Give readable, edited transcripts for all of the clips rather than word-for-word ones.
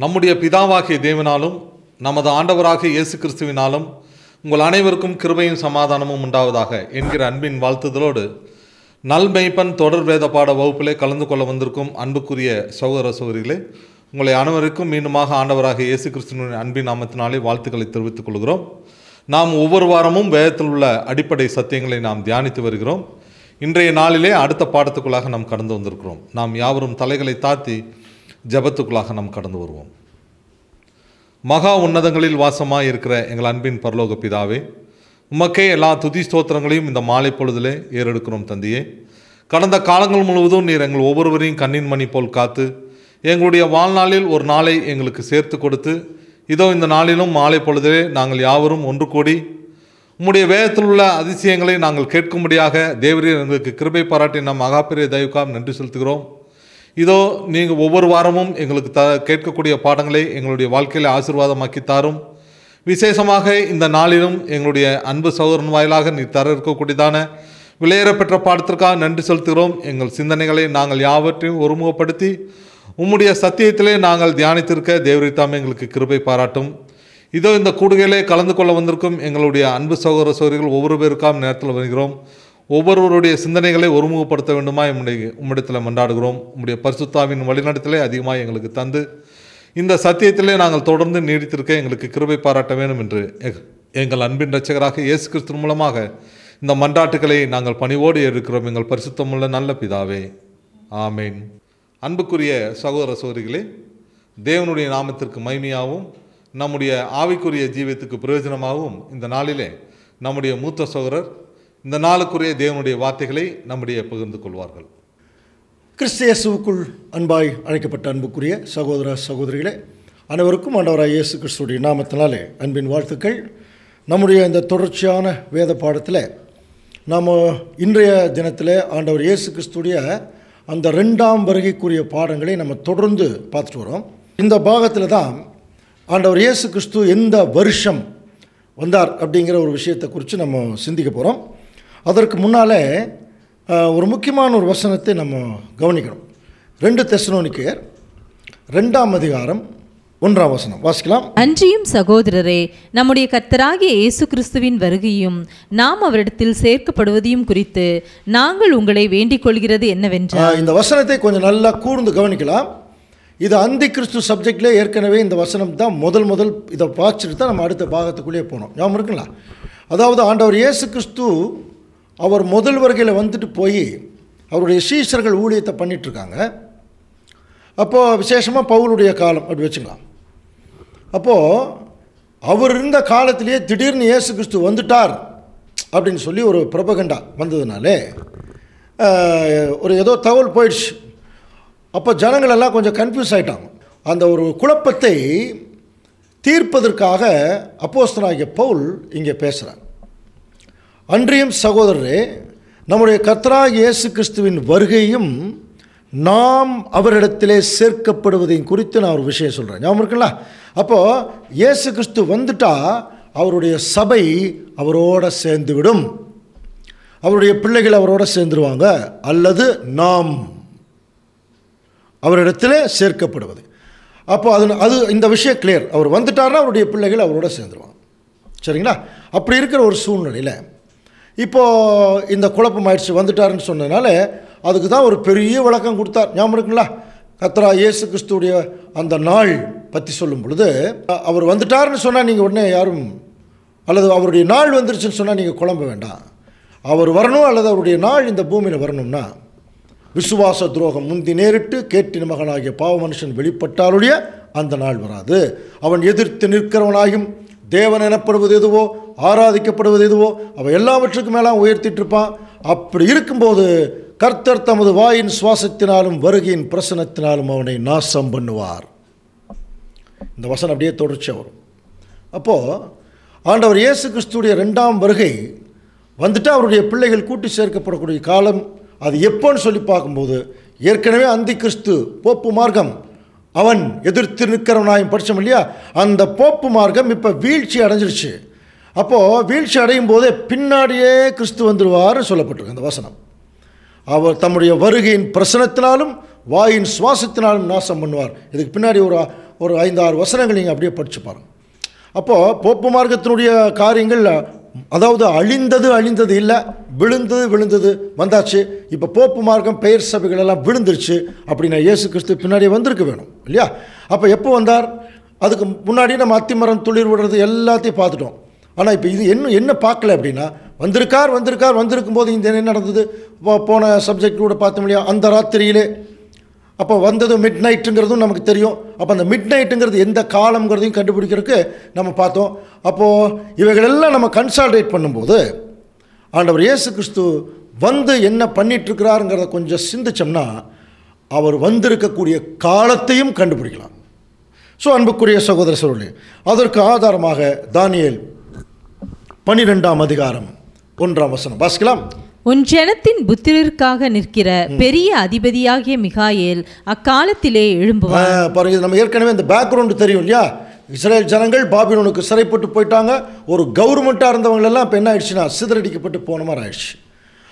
நம்முடைய பிதாவாகிய தேவனாலும் நமது ஆண்டவராகிய இயேசு கிறிஸ்துவினாலும் உங்கள் அனைவருக்கும் கிருபையும் சமாதானமும் உண்டாவதாக என்கிற அன்பின் வாழ்த்துதலோடு நல்மெய்ப்பன் தொடர் வேத பாட வகுப்பிலே கலந்து கொள்ள வந்திருக்கும் அன்புக்குரிய சகோதர சகோதரிகளே, உங்களை அனைவருக்கும் மீண்டுமாக ஆண்டவராகிய இயேசு கிறிஸ்துவின் அன்பின் நாமத்தினாலே வாழ்த்துக்களை தெரிவித்துக் கொள்கிறோம். நாம் ஒவ்வொரு வாரமும் வேதத்தில் உள்ள அடிப்படை சத்தியங்களை நாம் தியானித்து வருகிறோம். இன்றைய நாளிலே அடுத்த பாடத்துக்குள்ளாக நாம் கடந்து வந்திருக்கிறோம். நாம் யாவரும் தலைகளை தாழ்த்தி ஜெபத்துக்குள்ளாக நாம் கடந்து வருவோம். மகா உன்னதங்களில் வாசமாக இருக்கிற எங்கள் அன்பின் பரலோக பிதாவே, உமக்கே எல்லா துதி ஸ்தோத்திரங்களையும் இந்த மாலை பொழுதிலே ஏறெடுக்கிறோம் தந்தையே. கடந்த காலங்கள் முழுவதும் நீர் எங்கள் ஒவ்வொருவரையும் கண்ணின் மணி போல் காத்து எங்களுடைய வாழ்நாளில் ஒரு நாளை எங்களுக்கு சேர்த்து கொடுத்து, இதோ இந்த நாளிலும் மாலை பொழுதிலே நாங்கள் யாவரும் ஒன்று கூடி உம்முடைய வேதத்தில் உள்ள அதிசயங்களை நாங்கள் கேட்கும்படியாக தேவரீர் எங்களுக்கு கிருபை பாராட்டி நம் மகாபெரிய தயவுக்காக நன்றி செலுத்துகிறோம். இதோ நீங்கள் ஒவ்வொரு வாரமும் எங்களுக்கு கேட்கக்கூடிய பாடங்களை எங்களுடைய வாழ்க்கையில் ஆசீர்வாதமாக்கி தாரும். விசேஷமாக இந்த நாளிலும் எங்களுடைய அன்பு சகோதரன் வாயிலாக நீ தர இருக்கக்கூடியதான விலையேறப்பெற்ற பாடத்திற்காக நன்றி செலுத்துகிறோம். எங்கள் சிந்தனைகளை நாங்கள் யாவற்றையும் ஒருமுகப்படுத்தி உம்முடைய சத்தியத்திலே நாங்கள் தியானித்திருக்க தேவரீர் தாமே எங்களுக்கு கிருபை பாராட்டும். இதோ இந்த கூடுகையிலே கலந்து கொள்ள வந்திருக்கும் எங்களுடைய அன்பு சகோதர சகோதரிகள் ஒவ்வொரு பேருக்காக நேரத்தில் வருகிறோம். ஒவ்வொருவருடைய சிந்தனைகளை ஒருமுகப்படுத்த வேண்டுமா உம்மிடத்தில் மன்றாடுகிறோம். உம்முடைய பரிசுத்தாவின் வழிநடத்தலே அதிகமாக எங்களுக்கு தந்து இந்த சத்தியத்திலே நாங்கள் தொடர்ந்து நீடித்திருக்க எங்களுக்கு கிருபை பாராட்ட வேண்டும் என்று எங்கள் அன்பின் இரட்சகராக இயேசு கிறிஸ்து மூலமாக இந்த மன்றாட்டுக்களை நாங்கள் பணிவோடு இருக்கிறோம். எங்கள் பரிசுத்தமுள்ள நல்ல பிதாவே, ஆமேன். அன்புக்குரிய சகோதர சகோதரிகளே, தேவனுடைய நாமத்திற்கு மகிமையாகவும் நம்முடைய ஆவிக்குரிய ஜீவியத்துக்கு பிரயோஜனமாகவும் இந்த நாளிலே நம்முடைய மூத்த சகோதரர் இந்த நாளுக்குரிய தேவனுடைய வார்த்தைகளை நம்முடைய பகிர்ந்து கொள்வார்கள். கிறிஸ்து இயேசுவுக்குள் அன்பாய் அழைக்கப்பட்ட அன்புக்குரிய சகோதர சகோதரிகளே, அனைவருக்கும் ஆண்டவராக இயேசு கிறிஸ்துடைய நாமத்தினாலே அன்பின் வாழ்த்துக்கள். நம்முடைய இந்த தொடர்ச்சியான வேத பாடத்தில் நாம் இன்றைய தினத்தில் ஆண்டவர் இயேசு கிறிஸ்துடைய அந்த 2ஆம் வருகைக்குரிய பாடங்களை நம்ம தொடர்ந்து பார்த்துட்டு வரோம். இந்த பாகத்தில் தான் ஆண்டவர் இயேசு கிறிஸ்து எந்த வருஷம் வந்தார் அப்படிங்கிற ஒரு விஷயத்தை குறித்து நம்ம சிந்திக்க போகிறோம். அதற்கு முன்னால் ஒரு முக்கியமான ஒரு வசனத்தை நம்ம கவனிக்கணும். 2 தெசலோனிக்கேயர் 2ஆம் அதிகாரம் 1ஆம் வசனம் வாசிக்கலாம். அன்றியும் சகோதரரே, நம்முடைய கர்த்தராகிய இயேசு கிறிஸ்துவின் வருகையும் நாம் அவரிடத்தில் சேர்க்கப்படுவதையும் குறித்து நாங்கள் உங்களை வேண்டிக் கொள்கிறது என்னவென்றால், இந்த வசனத்தை கொஞ்சம் நல்லா கூர்ந்து கவனிக்கலாம். இது அந்தி கிறிஸ்து சப்ஜெக்ட்லேயே ஏற்கனவே இந்த வசனம் தான் முதல் இதை வாசிச்சுட்டு தான் நம்ம அடுத்த பாகத்துக்குள்ளேயே போனோம். ஞாபகம் இருக்குங்களா? அதாவது ஆண்டவர் இயேசு கிறிஸ்து அவர் முதல் வருகையில் வந்துட்டு போய் அவருடைய சீஷர்கள் ஊழியத்தை பண்ணிகிட்ருக்காங்க. அப்போது விசேஷமாக பவுலுடைய காலம் அப்படி வச்சுக்கலாம். அப்போது அவர் இருந்த காலத்திலேயே திடீர்னு இயேசு கிறிஸ்து வந்துட்டார் அப்படின்னு சொல்லி ஒரு பிரபகண்டா வந்ததுனாலே ஒரு ஏதோ தகவல் போயிடுச்சு. அப்போ ஜனங்களெல்லாம் கொஞ்சம் கன்ஃபியூஸ் ஆகிட்டாங்க. அந்த ஒரு குழப்பத்தை தீர்ப்பதற்காக அப்போஸ்தலனாகிய பவுல் இங்கே பேசுகிறார். அன்றியும் சகோதரரே, நம்முடைய கர்த்தராகிய இயேசு கிறிஸ்துவின் வருகையும் நாம் அவரிடத்திலே சேர்க்கப்படுவதையும் குறித்து நான் ஒரு விஷயம் சொல்கிறேன். ஞாபகம் இருக்குங்களா? அப்போது இயேசு கிறிஸ்து வந்துட்டா அவருடைய சபை அவரோட சேர்ந்துவிடும், அவருடைய பிள்ளைகள் அவரோட சேர்ந்துருவாங்க, அல்லது நாம் அவரிடத்திலே சேர்க்கப்படுவது. அப்போ அது இந்த விஷயம் கிளியர். அவர் வந்துட்டார்னா அவருடைய பிள்ளைகள் அவரோட சேர்ந்துருவாங்க. சரிங்களா? அப்படி இருக்கிற ஒரு சூழ்நிலையில் இப்போது இந்த குழப்பம் ஆயிடுச்சு. வந்துட்டாருன்னு சொன்னதுனால அதுக்கு தான் ஒரு பெரிய விளக்கம் கொடுத்தார். ஞாபகம் இருக்குங்களா? கர்த்தராகிய இயேசு கிறிஸ்துடைய அந்த நாள் பற்றி சொல்லும் பொழுது, அவர் வந்துட்டார்னு சொன்னால் நீங்கள் உடனே யாரும், அல்லது அவருடைய நாள் வந்துருச்சுன்னு சொன்னால் நீங்கள் குழம்ப வேண்டாம். அவர் வரணும் அல்லது அவருடைய நாள் இந்த பூமியில் வரணும்னா விசுவாச துரோகம் முந்தி நேரிட்டு கேட்டின மகனாகிய பாவ மனுஷன் வெளிப்பட்டாலுடைய அந்த நாள் வராது. அவன் எதிர்த்து நிற்கிறவனாயும் தேவன் எனப்படுவது எதுவோ ஆராதிக்கப்படுவது எதுவோ அவன் எல்லாவற்றுக்கும் மேலாம் உயர்த்திட்டு இருப்பான். அப்படி இருக்கும்போது கர்த்தர் தமது வாயின் சுவாசத்தினாலும் வருகையின் பிரசனத்தினாலும் அவனை நாசம் பண்ணுவார். இந்த வசனம் அப்படியே தொடர்ச்சியாக வரும். அப்போது ஆண்டவர் இயேசு கிறிஸ்துடைய 2ஆம் வருகை வந்துட்டு அவருடைய பிள்ளைகள் கூட்டி சேர்க்கப்படக்கூடிய காலம் அது எப்போன்னு சொல்லி பார்க்கும்போது, ஏற்கனவே அந்தி கிறிஸ்து போப்பு மார்க்கம் அவன் எதிர்த்து நிற்கிறவனாயும் படித்தோம் இல்லையா? அந்த போப்பு மார்க்கம் இப்போ வீழ்ச்சி அடைஞ்சிருச்சு. அப்போது வீழ்ச்சி அடையும் போதே பின்னாடியே கிறிஸ்து வந்துடுவார்னு சொல்லப்பட்டிருக்கு அந்த வசனம். அவர் தம்முடைய வருகையின் பிரசனத்தினாலும் வாயின் சுவாசத்தினாலும் நாசம் பண்ணுவார். இதுக்கு பின்னாடி ஒரு 5-6 வசனங்கள் நீங்கள் அப்படியே படித்து பாருங்கள். அப்போது போப்பு மார்க்கத்தினுடைய காரியங்கள், அதாவது அழிந்தது இல்லை, விழுந்தது வந்தாச்சு. இப்போ போப்பு மார்க்கம் பெயர் சபைகள் எல்லாம் விழுந்துருச்சு அப்படின்னா இயேசு கிறிஸ்து பின்னாடியே வந்திருக்க வேணும் இல்லையா? அப்போ எப்போ வந்தார்? அதுக்கு முன்னாடி நம்ம அத்திமரம் துளிர் விடுறது எல்லாத்தையும் பார்த்துட்டோம். ஆனால் இப்போ இது என்ன பார்க்கல அப்படின்னா, வந்திருக்கும் போது இந்த என்ன நடந்தது? போன சப்ஜெக்ட் கூட பார்த்தோம் இல்லையா, அந்த ராத்திரியிலே. அப்போ வந்தது மிட் நைட்டுங்கிறதும் நமக்கு தெரியும். அப்போ அந்த மிட் நைட்டுங்கிறது எந்த காலங்கிறதையும் கண்டுபிடிக்கிறதுக்கு நம்ம பார்த்தோம். அப்போது இவைகளெல்லாம் நம்ம கன்சால்டேட் பண்ணும்போது ஆண்டவர் இயேசு கிறிஸ்து வந்து என்ன பண்ணிகிட்ருக்கிறாருங்கிறத கொஞ்சம் சிந்திச்சோம்னா அவர் வந்திருக்கக்கூடிய காலத்தையும் கண்டுபிடிக்கலாம். ஸோ அன்புக்குரிய சகோதர சகோதரர்களே, அதற்கு ஆதாரமாக தானியேல் 12ஆம் அதிகாரம் 1ஆம் வசனம் வாசிக்கலாம். உன் ஜனத்தின் புத்திரருக்காக நிற்கிற பெரிய அதிபதியாகிய மிகாயேல் அக்காலத்திலே எழும்புவார். பாருங்க, நம்ம ஏற்கனவே இந்த பேக்ரவுண்டு தெரியும் இல்லையா? இஸ்ரேல் ஜனங்கள் பாபிலோனுக்கு சிறைப்பட்டு போயிட்டாங்க. ஒரு கவர்மெண்ட்டாக இருந்தவங்களெல்லாம் இப்போ என்ன ஆயிடுச்சுன்னா சிதறடிக்கப்பட்டு போன மாதிரி ஆயிடுச்சு.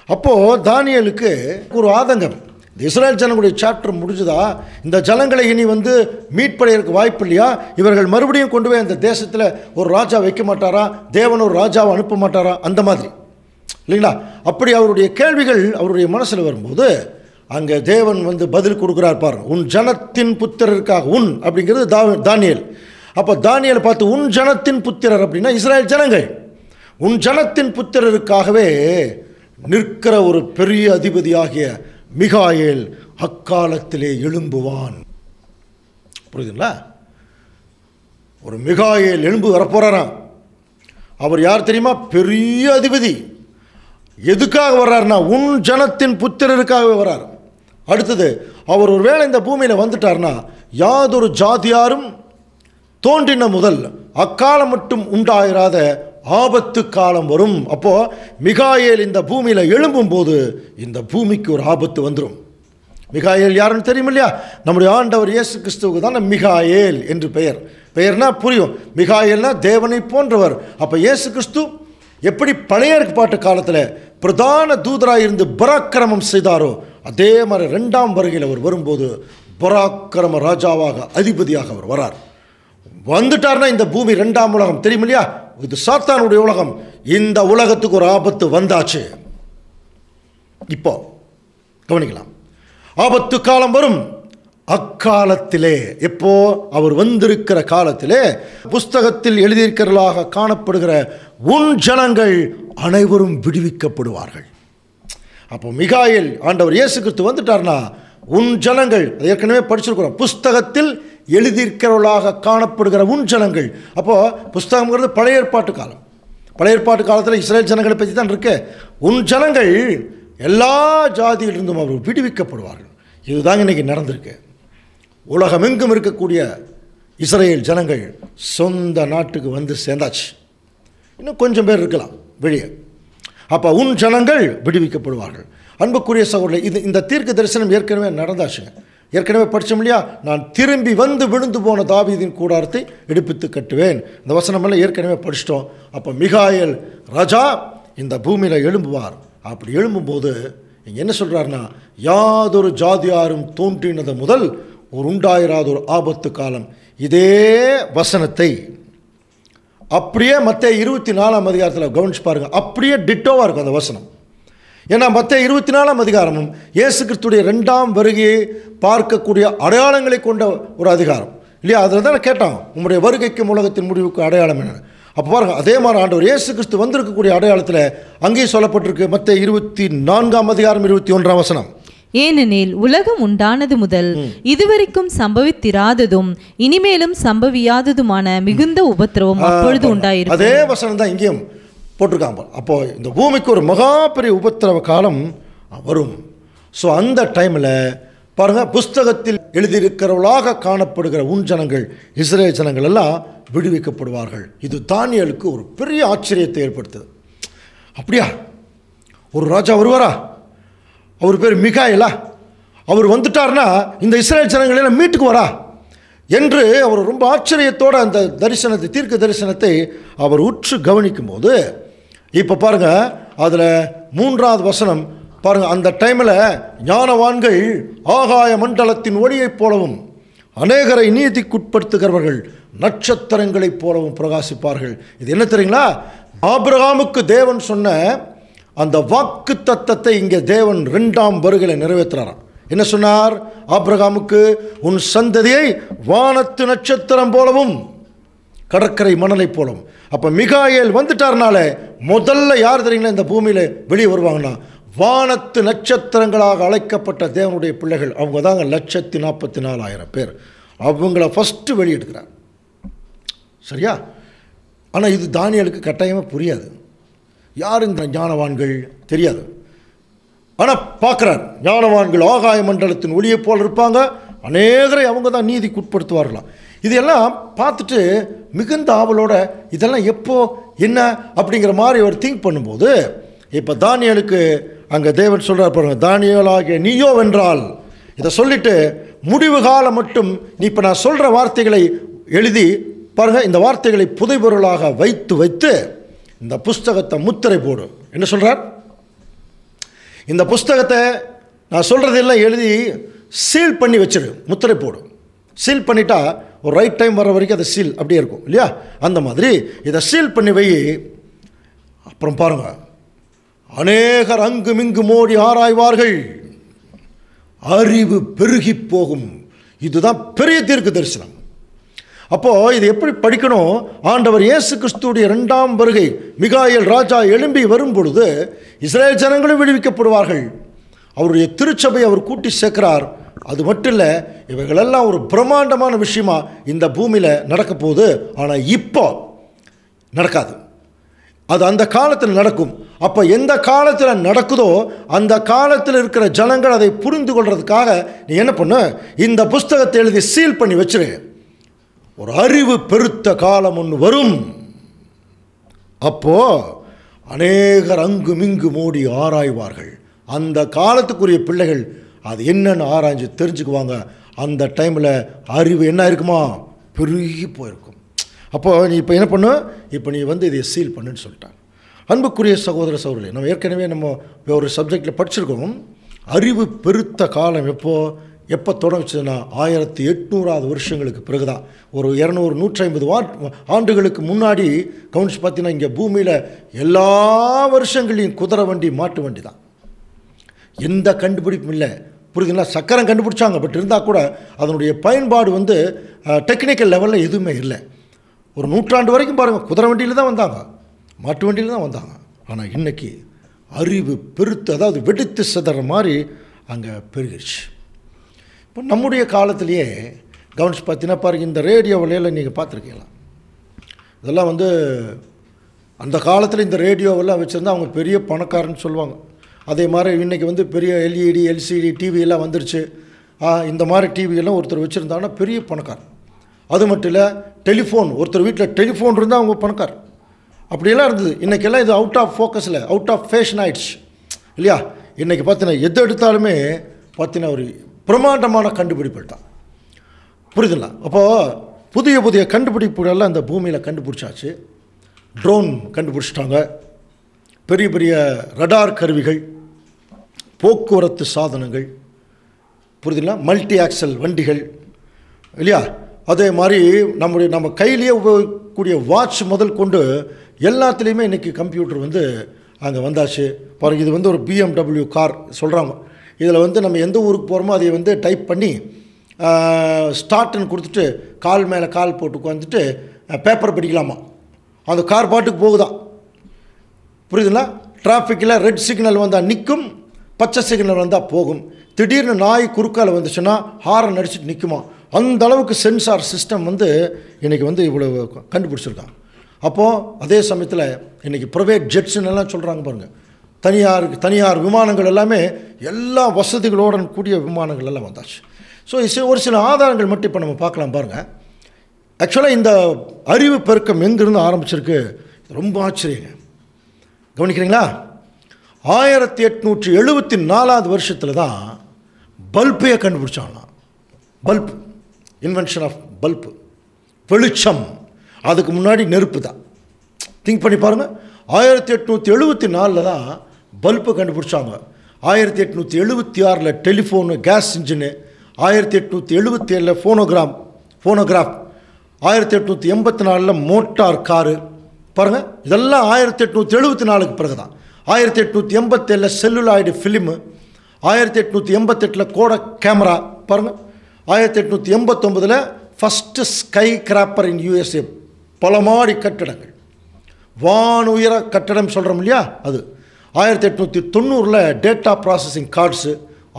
அப்போது தானியேலுக்கு ஒரு ஆதங்கம், இந்த இஸ்ரேல் ஜனங்களுடைய சாப்டர் முடிஞ்சுதா? இந்த ஜனங்களை இனி வந்து மீட் பண்ணுறதுக்கு வாய்ப்பு இல்லையா? இவர்கள் மறுபடியும் கொண்டு போய் அந்த தேசத்தில் ஒரு ராஜா வைக்க மாட்டாரா? தேவன் ஒரு ராஜாவை அனுப்ப மாட்டாரா? அந்த மாதிரி இல்லைங்களா? அப்படி அவருடைய கேள்விகள் அவருடைய மனசில் வரும்போது அங்கே தேவன் வந்து பதில் கொடுக்குறார். பாருங்க, உன் ஜனத்தின் புத்திரருக்காக. உன் அப்படிங்கிறது தானியேல். அப்போ தானியேல் பார்த்து உன் ஜனத்தின் புத்திரர் அப்படின்னா இஸ்ரேல் ஜனங்கள். உன் ஜனத்தின் புத்திரருக்காகவே நிற்கிற ஒரு பெரிய அதிபதியாகிய மிகாயேல் அக்காலத்திலே எழும்புவான். புரியுதுங்களா? ஒரு மிகாயேல் எழும்பு வரப்போறாராம். அவர் யார் தெரியுமா? பெரிய அதிபதி. எதுக்காக வர்றாருன்னா உன் ஜனத்தின் புத்திரருக்காகவே வர்றார். அடுத்தது, அவர் ஒருவேளை இந்த பூமியில் வந்துட்டார்னா யாதொரு ஜாதியாரும் தோன்றின முதல் அக்காலம் மட்டும் உண்டாயிராத ஆபத்து காலம் வரும். அப்போது மிகாயேல் இந்த பூமியில் எழும்பும்போது இந்த பூமிக்கு ஒரு ஆபத்து வந்துடும். மிகாயேல் யாருன்னு தெரியும் இல்லையா? நம்முடைய ஆண்டவர் இயேசு கிறிஸ்துவுக்கு தான் மிகாயேல் என்று பெயர்னா புரியும். மிகாயேல்னா தேவனை போன்றவர். அப்போ இயேசு கிறிஸ்து எப்படி பழைய ஏற்பாட்டு காலத்தில் பிரதான தூதராக இருந்து பராக்கிரமம் செய்தாரோ அதே மாதிரி 2ஆம் வருகையில் அவர் வரும்போது பராக்கிரம ராஜாவாக அதிபதியாக அவர் வரார். வந்துட்டார்னா இந்த பூமி 2ஆம் உலகம் தெரியும் இல்லையா? இது சாத்தானுடைய உலகம். இந்த உலகத்துக்கு ஒரு ஆபத்து வந்தாச்சு. இப்போ கவனிக்கலாம். ஆபத்து காலம் வரும். அக்காலத்திலே, எப்போ? அவர் வந்திருக்கிற காலத்திலே புஸ்தகத்தில் எழுதியிருக்கிறதாக காணப்படுகிற உன் ஜனங்கள் அனைவரும் விடுவிக்கப்படுவார்கள். அப்போ மிகாயேல் ஆண்டவர் இயேசு கிறிஸ்து வந்துட்டார்னா உன் ஜனங்கள், ஏற்கனவே படிச்சிருக்கிறோம், புஸ்தகத்தில் எழுதியிருக்கிறவர்களாக காணப்படுகிற உன் ஜனங்கள். அப்போது புஸ்தகம்ங்கிறது பழைய ஏற்பாட்டு காலம். பழைய ஏற்பாட்டு காலத்தில் இஸ்ரேல் ஜனங்களை பற்றி தான் இருக்கு. உன் ஜனங்கள் எல்லா ஜாதியிலிருந்தும் அவர் விடுவிக்கப்படுவார்கள். இதுதாங்க இன்றைக்கி நடந்திருக்கு. உலகமெங்கும் இருக்கக்கூடிய இஸ்ரேல் ஜனங்கள் சொந்த நாட்டுக்கு வந்து சேர்ந்தாச்சு. இன்னும் கொஞ்சம் பேர் இருக்கலாம் வெளியே. அப்போ உன் ஜனங்கள் விடுவிக்கப்படுவார்கள். அன்புக்குரிய சகோதரர்களே, இந்த தீர்க்க தரிசனம் ஏற்கனவே நடந்தாச்சுங்க. ஏற்கனவே படித்தோம் இல்லையா? நான் திரும்பி வந்து விழுந்து போன தாவீதின் கூடாரத்தை எடுப்பித்து கட்டுவேன். இந்த வசனமெல்லாம் ஏற்கனவே படிச்சிட்டோம். அப்போ மிகாயேல் ராஜா இந்த பூமியில் எழும்புவார். அப்படி எழும்பும்போது இங்கே என்ன சொல்கிறாருன்னா, யாதொரு ஜாதியாரும் தோன்றினது முதல் ஒரு உண்டாயிராத ஒரு ஆபத்து காலம். இதே வசனத்தை அப்படியே மத்தேயு 24ஆம் அதிகாரத்தில் கவனிச்சு பாருங்க. அப்படியே டிட்டோவாக இருக்கும் அந்த வசனம். ஏன்னா மத்தேயு 24ஆம் அதிகாரமும் இயேசு கிறிஸ்துடைய 2ஆம் வருகையை பார்க்கக்கூடிய அடையாளங்களை கொண்ட ஒரு அதிகாரம் இல்லையா? அதில் தான் கேட்டான், உங்களுடைய வருகைக்கும் உலகத்தின் முடிவுக்கு அடையாளம் என்ன? அப்போ பாருங்கள், அதே மாதிரி ஆண்டவர் இயேசு கிறிஸ்து வந்திருக்கக்கூடிய அடையாளத்தில் அங்கேயும் சொல்லப்பட்டிருக்கு. மத்தேயு 24ஆம் அதிகாரம் 21ஆம் வசனம். ஏனெனில் உலகம் உண்டானது முதல் இதுவரைக்கும் சம்பவித்திராததும் இனிமேலும் சம்பவியாததுமான மிகுந்த உபத்திரவம் அப்பொழுது உண்டாயிருக்கும். அதே வசனம் தான் இங்கேயும் போட்டிருக்காங்க. அப்போ இந்த பூமிக்கு ஒரு மகா பெரிய உபத்திரவ காலம் வரும். ஸோ அந்த டைமில் பாருங்கள், புஸ்தகத்தில் எழுதியிருக்கிறவர்களாக காணப்படுகிற உன் ஜனங்கள், இஸ்ரேல் ஜனங்கள் எல்லாம் விடுவிக்கப்படுவார்கள். இது தானியேலுக்கு ஒரு பெரிய ஆச்சரியத்தை ஏற்படுத்துது. அப்படியா? ஒரு ராஜா வருவாரா? அவர் பேர் மிகாயேலா? அவர் வந்துட்டார்னா இந்த இஸ்ரேல் ஜனங்களெல்லாம் மீட்டுக்கு வரா என்று அவர் ரொம்ப ஆச்சரியத்தோடு அந்த தரிசனத்தை, தீர்க்க தரிசனத்தை அவர் உற்று கவனிக்கும் போது இப்போ பாருங்கள், அதில் 3ஆவது வசனம் பாருங்கள். அந்த டைமில் ஞானவான்கள் ஆகாய மண்டலத்தின் ஒளியைப் போலவும் அநேகரை நீதிக்குட்படுத்துகிறவர்கள் நட்சத்திரங்களைப் போலவும் பிரகாசிப்பார்கள். இது என்ன தெரியுங்களா? ஆபிரகாமுக்கு தேவன் சொன்ன அந்த வாக்கு தத்தத்தை இங்கே தேவன் 2ஆம் வருகையில் நிறைவேற்றுறாராம். என்ன சொன்னார்? ஆபிரகாமுக்கு, உன் சந்ததியை வானத்து நட்சத்திரம் போலவும் கடற்கரை மணலை போலவும். அப்போ மிகாயேல் வந்துட்டார்னால முதல்ல யார் தெரியுங்களா இந்த பூமியில் வெளியே வருவாங்கன்னா, வானத்து நட்சத்திரங்களாக அழைக்கப்பட்ட தேவனுடைய பிள்ளைகள். அவங்க தாங்க 1,44,000 பேர். அவங்கள ஃபஸ்ட்டு வெளியெடுக்கிறார். சரியா? ஆனால் இது தானியேலுக்கு கட்டாயமாக புரியாது. யார் இந்த ஞானவான்கள் தெரியாது. ஆனால் பார்க்குறார், ஞானவான்கள் ஆகாய மண்டலத்தின் ஒளியை போல் இருப்பாங்க, அநேகரை அவங்க தான் நீதிக்குட்படுத்துவார்களாம். இதையெல்லாம் பார்த்துட்டு மிகுந்த ஆவலோட இதெல்லாம் எப்போ என்ன அப்படிங்கிற மாதிரி அவர் திங்க் பண்ணும்போது, இப்போ தானியேலுக்கு அங்கே தேவன் சொல்கிறார் பாருங்க, தானியேலாகிய நீயோ வென்றால், இதை சொல்லிட்டு முடிவு காலம் மட்டும் நீ இப்போ நான் சொல்கிற வார்த்தைகளை எழுதி பாருங்கள், இந்த வார்த்தைகளை புதைபொருளாக வைத்து வைத்து இந்த புஸ்தகத்தை முத்திரை போடு. என்ன சொல்கிறார்? இந்த புஸ்தகத்தை நான் சொல்கிறதெல்லாம் எழுதி சீல் பண்ணி வச்சிரு, முத்திரை போடு. சீல் பண்ணிட்டா ஒரு ரைட் டைம் வர வரைக்கும் அதை சீல் அப்படியே இருக்கும் இல்லையா? அந்த மாதிரி இதை சீல் பண்ணி வை. அப்புறம் பாருங்கள், அநேகர் அங்குமிங்கு மோடி ஆராய்வார்கள், அறிவு பெருகி போகும். இதுதான் பெரிய தீர்க்க தரிசனம். அப்போது இது எப்படி படிக்கணும்? ஆண்டவர் இயேசு கிறிஸ்துவுடைய 2ஆம் வருகை, மிகாயேல் ராஜா எழும்பி வரும் பொழுது இஸ்ரேல் ஜனங்களும் விடுவிக்கப்படுவார்கள். அவருடைய திருச்சபை அவர் கூட்டி சேர்க்கிறார். அது மட்டும் இல்லை, இவைகளெல்லாம் ஒரு பிரம்மாண்டமான விஷயமா இந்த பூமியில் நடக்க போகுது. ஆனால் இப்போ நடக்காது, அது அந்த காலத்தில் நடக்கும். அப்போ எந்த காலத்தில் நடக்குதோ அந்த காலத்தில் இருக்கிற ஜனங்கள் அதை புரிந்து கொள்றதுக்காக நீ என்ன பண்ணு, இந்த புஸ்தகத்தை எழுதி சீல் பண்ணி வச்சிரு. ஒரு அறிவு பெருத்த காலம் ஒன்று வரும். அப்போ அநேகர் அங்குமிங்கு மோடி ஆராய்வார்கள். அந்த காலத்துக்குரிய பிள்ளைகள் அது என்னன்னு ஆராய்ஞ்சு தெரிஞ்சுக்குவாங்க. அந்த டைமில் அறிவு என்ன இருக்குமா? பெருகி போயிருக்கும். அப்போது நீ இப்போ என்ன பண்ணு, இப்போ நீ இதை சீல் பண்ணுன்னு சொல்லிட்டாங்க. அன்புக்குரிய சகோதர சகோதரர்களே, நம்ம ஏற்கனவே ஒரு சப்ஜெக்டில் படிச்சிருக்கோம். அறிவு பெருத்த காலம் எப்போ தொடங்குச்சுன்னா 1800 வருஷங்களுக்கு பிறகு தான். ஒரு 200-150 ஆண்டுகளுக்கு முன்னாடி கவுன்ஸ் பார்த்தீங்கன்னா இங்கே பூமியில் எல்லா வருஷங்களையும் குதிரை வண்டி, மாட்டு வண்டி தான். எந்த கண்டுபிடிப்பும் இல்லை. புரியுதுங்களா? சக்கரம் கண்டுபிடிச்சாங்க, பட் இருந்தால் கூட அதனுடைய பயன்பாடு டெக்னிக்கல் லெவலில் எதுவுமே இல்லை. ஒரு 100 ஆண்டு வரைக்கும் பாருங்கள், குதிரை வண்டியில் தான் வந்தாங்க, மாட்டு வண்டியில் தான் வந்தாங்க. ஆனால் இன்றைக்கி அறிவு பெருத்து, அதாவது வெடித்து சிதற மாதிரி அங்கே பெருகிடுச்சு. இப்போ நம்முடைய காலத்திலேயே கவனிச்சு பார்த்தீங்கன்னா பாருங்கள், இந்த ரேடியோ விலையில் நீங்கள் பார்த்துருக்கீங்களா? இதெல்லாம் அந்த காலத்தில் இந்த ரேடியோவெல்லாம் வச்சுருந்தா அவங்க பெரிய பணக்காரன்னு சொல்லுவாங்க. அதே மாதிரி இன்றைக்கி பெரிய எல்இடி, எல்சிடி டிவி எல்லாம் வந்துருச்சு. இந்த மாதிரி டிவியெல்லாம் ஒருத்தர் வச்சுருந்தாங்கன்னா பெரிய பணக்காரர். அது மட்டும் இல்லை, டெலிஃபோன், ஒருத்தர் வீட்டில் டெலிஃபோன் இருந்தால் அவங்க பணக்கார். அப்படியெல்லாம் இருந்தது. இன்றைக்கெல்லாம் இது அவுட் ஆஃப் ஃபோக்கஸில், அவுட் ஆஃப் ஃபேஷன் ஆயிடுச்சு இல்லையா? இன்றைக்கி பார்த்தீங்கன்னா எது எடுத்தாலுமே பார்த்தீங்கன்னா ஒரு பிரமாண்டமான கண்டுபிடிப்புகள் தான். புரியுதுங்களா? அப்போது புதிய புதிய கண்டுபிடிப்புகளெல்லாம் இந்த பூமியில் கண்டுபிடிச்சாச்சு. ட்ரோன் கண்டுபிடிச்சிட்டாங்க, பெரிய பெரிய ரடார் கருவிகள், போக்குவரத்து சாதனங்கள், புரியுதுங்களா? மல்டி ஆக்சல் வண்டிகள் இல்லையா? அதே மாதிரி நம்ம கையிலேயே உபயோகிக்கக்கூடிய வாட்ச் முதல் கொண்டு எல்லாத்துலேயுமே இன்றைக்கி கம்ப்யூட்டர் அங்கே வந்தாச்சு. பாருங்கள், இது ஒரு BMW கார் சொல்கிறாங்க. இதில் நம்ம எந்த ஊருக்கு போகிறோமோ அதை டைப் பண்ணி ஸ்டார்ட்னு கொடுத்துட்டு கால் மேலே கால் போட்டு உட்காந்துட்டு பேப்பர் படிக்கலாமா. அந்த கார் பாட்டுக்கு போகுதான். புரியுதுங்களா? டிராஃபிக்கில் ரெட் சிக்னல் வந்தால் நிற்கும், பச்சை சிக்னல் வந்தால் போகும். திடீர்னு நாய் குறுக்கால் வந்துச்சுன்னா ஹாரன் அடிச்சுட்டு நிற்குமா. அந்த அளவுக்கு சென்சார் சிஸ்டம் இன்றைக்கி இவ்வளோ கண்டுபிடிச்சிருக்காங்க. அப்போது அதே சமயத்தில் இன்றைக்கி ப்ரைவேட் ஜெட்ஸுன்னு எல்லாம் சொல்கிறாங்க பாருங்கள். தனியார் விமானங்கள் எல்லாமே எல்லா வசதிகளோடு கூடிய விமானங்கள் எல்லாம் வந்தாச்சு. ஸோ ஒரு சில ஆதாரங்கள் மட்டும் இப்போ நம்ம பார்க்கலாம் பாருங்கள். ஆக்சுவலாக இந்த அறிவு பெருக்கம் எங்கேருந்து ஆரம்பிச்சிருக்கு, ரொம்ப ஆச்சரியங்க. கவனிக்கிறீங்களா? 1874 வருஷத்தில் தான் பல்பையை கண்டுபிடிச்சாங்களாம். பல்ப், இன்வென்ஷன் ஆஃப் பல்பு, வெளிச்சம். அதுக்கு முன்னாடி நெருப்பு தான். திங்க் பண்ணி பாருங்கள். 1874 தான் பல்பு கண்டுபிடிச்சாங்க. 1876 telephone, gas engine, 1877 phonograph, 1884 motor car. பாருங்கள், இதெல்லாம் 1874க்கு பிறகு தான். 1887 செல்லுலாய்டு ஃபிலிமு, 1888 கோடக் கேமரா. பாருங்கள், 1889 ஃபஸ்ட்டு ஸ்கை கிராப்பர் இன் USA, பல மாடி கட்டடங்கள், வானுயர கட்டடம் சொல்கிறோம் இல்லையா அது. 1890 டேட்டா ப்ராசஸிங் கார்ட்ஸு,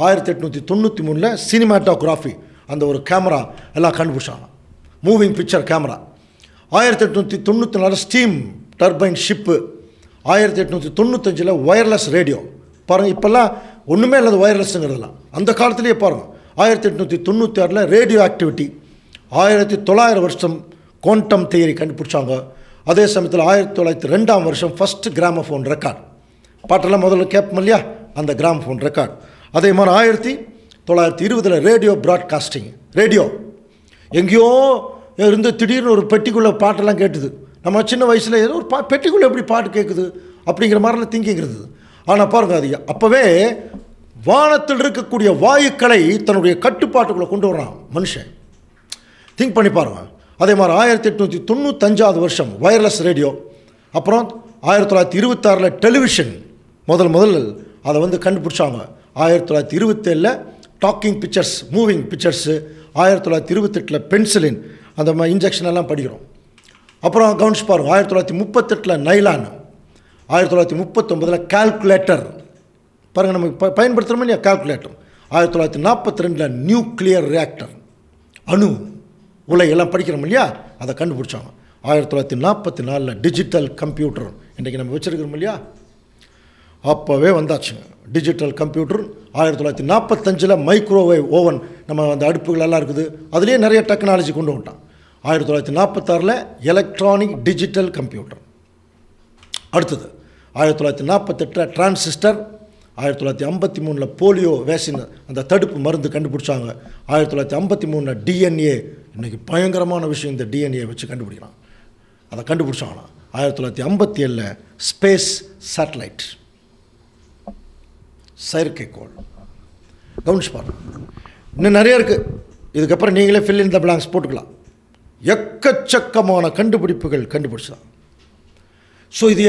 1893 சினிமாட்டோகிராஃபி, அந்த ஒரு கேமரா எல்லாம் கண்டுபிடிச்சாங்க, moving picture camera. 1894 steam turbine ship. 1895 wireless radio. பாருங்கள், இப்போல்லாம் ஒன்றுமே இல்லாத ஒயர்லெஸ்ங்கிறதுலாம் அந்த காலத்துலேயே பாருங்கள். 1896 ரேடியோ ஆக்டிவிட்டி. 1900 குவாண்டம் தியரி கண்டுபிடிச்சாங்க. அதே சமயத்தில் 1902 ஃபஸ்ட்டு கிராமஃபோன் ரெக்கார்ட், பாட்டெல்லாம் முதல்ல கேட்போம் இல்லையா, அந்த கிராமஃபோன் ரெக்கார்ட். அதே மாதிரி 1920 ரேடியோ ப்ராட்காஸ்டிங். ரேடியோ எங்கேயோ இருந்து திடீர்னு ஒரு பெட்டிக்குள்ளே பாட்டெல்லாம் கேட்டுது. நம்ம சின்ன வயசில் ஏதோ ஒரு பெட்டிக்குள்ளே எப்படி பாட்டு கேட்குது அப்படிங்கிற மாதிரிலாம் திங்கிங் இருந்தது. ஆனால் பாருங்கள், அது அப்போவே வானத்தில் இருக்கக்கூடிய வாயுக்களை தன்னுடைய கட்டுப்பாட்டுக்குள்ளே கொண்டு வரான் மனுஷன். திங்க் பண்ணி பாருங்கள். அதே மாதிரி 1895 ஒயர்லெஸ் ரேடியோ. அப்புறம் 1926 டெலிவிஷன் முதல் அதை கண்டுபிடிச்சாங்க. 1927 talking pictures, moving pictures. 1928 penicillin, அந்த மாதிரி இன்ஜெக்ஷன் எல்லாம் படிக்கிறோம். அப்புறம் கவனிச்சு பாருங்க, 1938 நைலான். 1939 கால்குலேட்டர். பாருங்கள், நம்ம பயன்படுத்துகிறோம் இல்லையா கால்குலேட்டர். 1942 நியூக்ளியர் ரியாக்டர், அணு உலை எல்லாம் படிக்கிறோம் இல்லையா, அதை கண்டுபிடிச்சாங்க. 1944 டிஜிட்டல் கம்ப்யூட்டர் இன்றைக்கி நம்ம வச்சுருக்கிறோம் இல்லையா, அப்போவே வந்தாச்சுங்க டிஜிட்டல் கம்ப்யூட்டர். 1945 மைக்ரோவேவ் ஓவன், நம்ம அந்த அடுப்புகளெல்லாம் இருக்குது, அதுலேயே நிறைய டெக்னாலஜி கொண்டு வந்துட்டான். 1946 எலக்ட்ரானிக் டிஜிட்டல் கம்ப்யூட்டர். அடுத்தது 1948 டிரான்சிஸ்டர். 1953 போலியோ வேக்சின், அந்த தடுப்பு மருந்து கண்டுபிடிச்சாங்க. 1953 டிஎன்ஏ, இன்றைக்கி பயங்கரமான விஷயம் இந்த டிஎன்ஏ வச்சு கண்டுபிடிக்கலாம், அதை கண்டுபிடிச்சாங்களாம். 1957 ஸ்பேஸ் சேட்டலைட், செயற்கைக்கோள். கவனிச்சு பாருங்க, இன்னும் நிறைய இருக்குது. இதுக்கப்புறம் நீங்களே ஃபில் இன் த பிளாங்க்ஸ் போட்டுக்கலாம். எக்கச்சக்கமான கண்டுபிடிப்புகள் கண்டுபிடிச்சாங்க. ஸோ இதை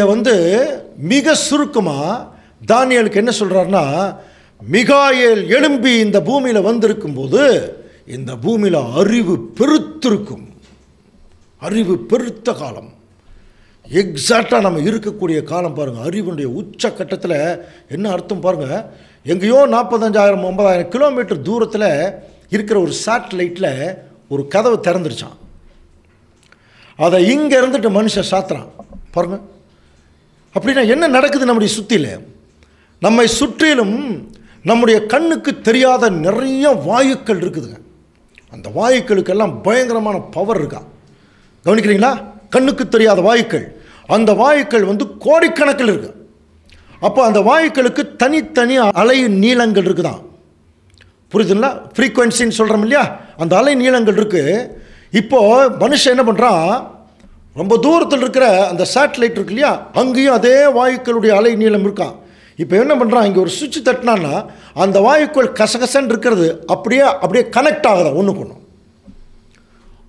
மிக சுருக்கமாக தானியேலுக்கு என்ன சொல்கிறாருன்னா, மிகாயேல் எழும்பி இந்த பூமியில் வந்திருக்கும்போது இந்த பூமியில் அறிவு பெருத்திருக்கும், அறிவு பெருத்த காலம். எக்ஸாக்டாக நம்ம இருக்கக்கூடிய காலம் பாருங்கள், அறிவுடைய உச்சக்கட்டத்தில். என்ன அர்த்தம் பாருங்கள், எங்கேயோ 45,000-50,000 கிலோமீட்டர் தூரத்தில் இருக்கிற ஒரு சேட்டலைட்டில் ஒரு கதவை திறந்துருச்சான். அதை இங்கே இருந்துட்டு மனுஷன் சாத்துறான் பாருங்கள். அப்படின்னா என்ன நடக்குது நம்முடைய சுற்றியில்? நம்மை சுற்றிலும் நம்முடைய கண்ணுக்கு தெரியாத நிறைய வாயுக்கள் இருக்குதுங்க. அந்த வாயுக்களுக்கெல்லாம் பயங்கரமான பவர் இருக்கா, கவனிக்கிறீங்களா? கண்ணுக்கு தெரியாத வாயுக்கள், அந்த வாயுக்கள் கோடிக்கணக்கில் இருக்கு. அப்போ அந்த வாயுக்களுக்கு தனித்தனி அலை நீளங்கள் இருக்குதான், புரியுதுங்களா? ஃப்ரீக்வன்சின்னு சொல்கிறோம் இல்லையா, அந்த அலை நீளங்கள் இருக்குது. இப்போது மனுஷன் என்ன பண்ணுறான், ரொம்ப தூரத்தில் இருக்கிற அந்த சேட்டலைட் இருக்கு இல்லையா, அங்கேயும் அதே வாயுக்களுடைய அலை நீளம் இருக்கான். இப்போ என்ன பண்ணுறான், இங்கே ஒரு சுவிட்ச் தட்டினான்னா அந்த வாயுக்கள் கசகசன்னு இருக்கிறது அப்படியே கனெக்ட் ஆகுதா ஒன்றுக்கு ஒன்று.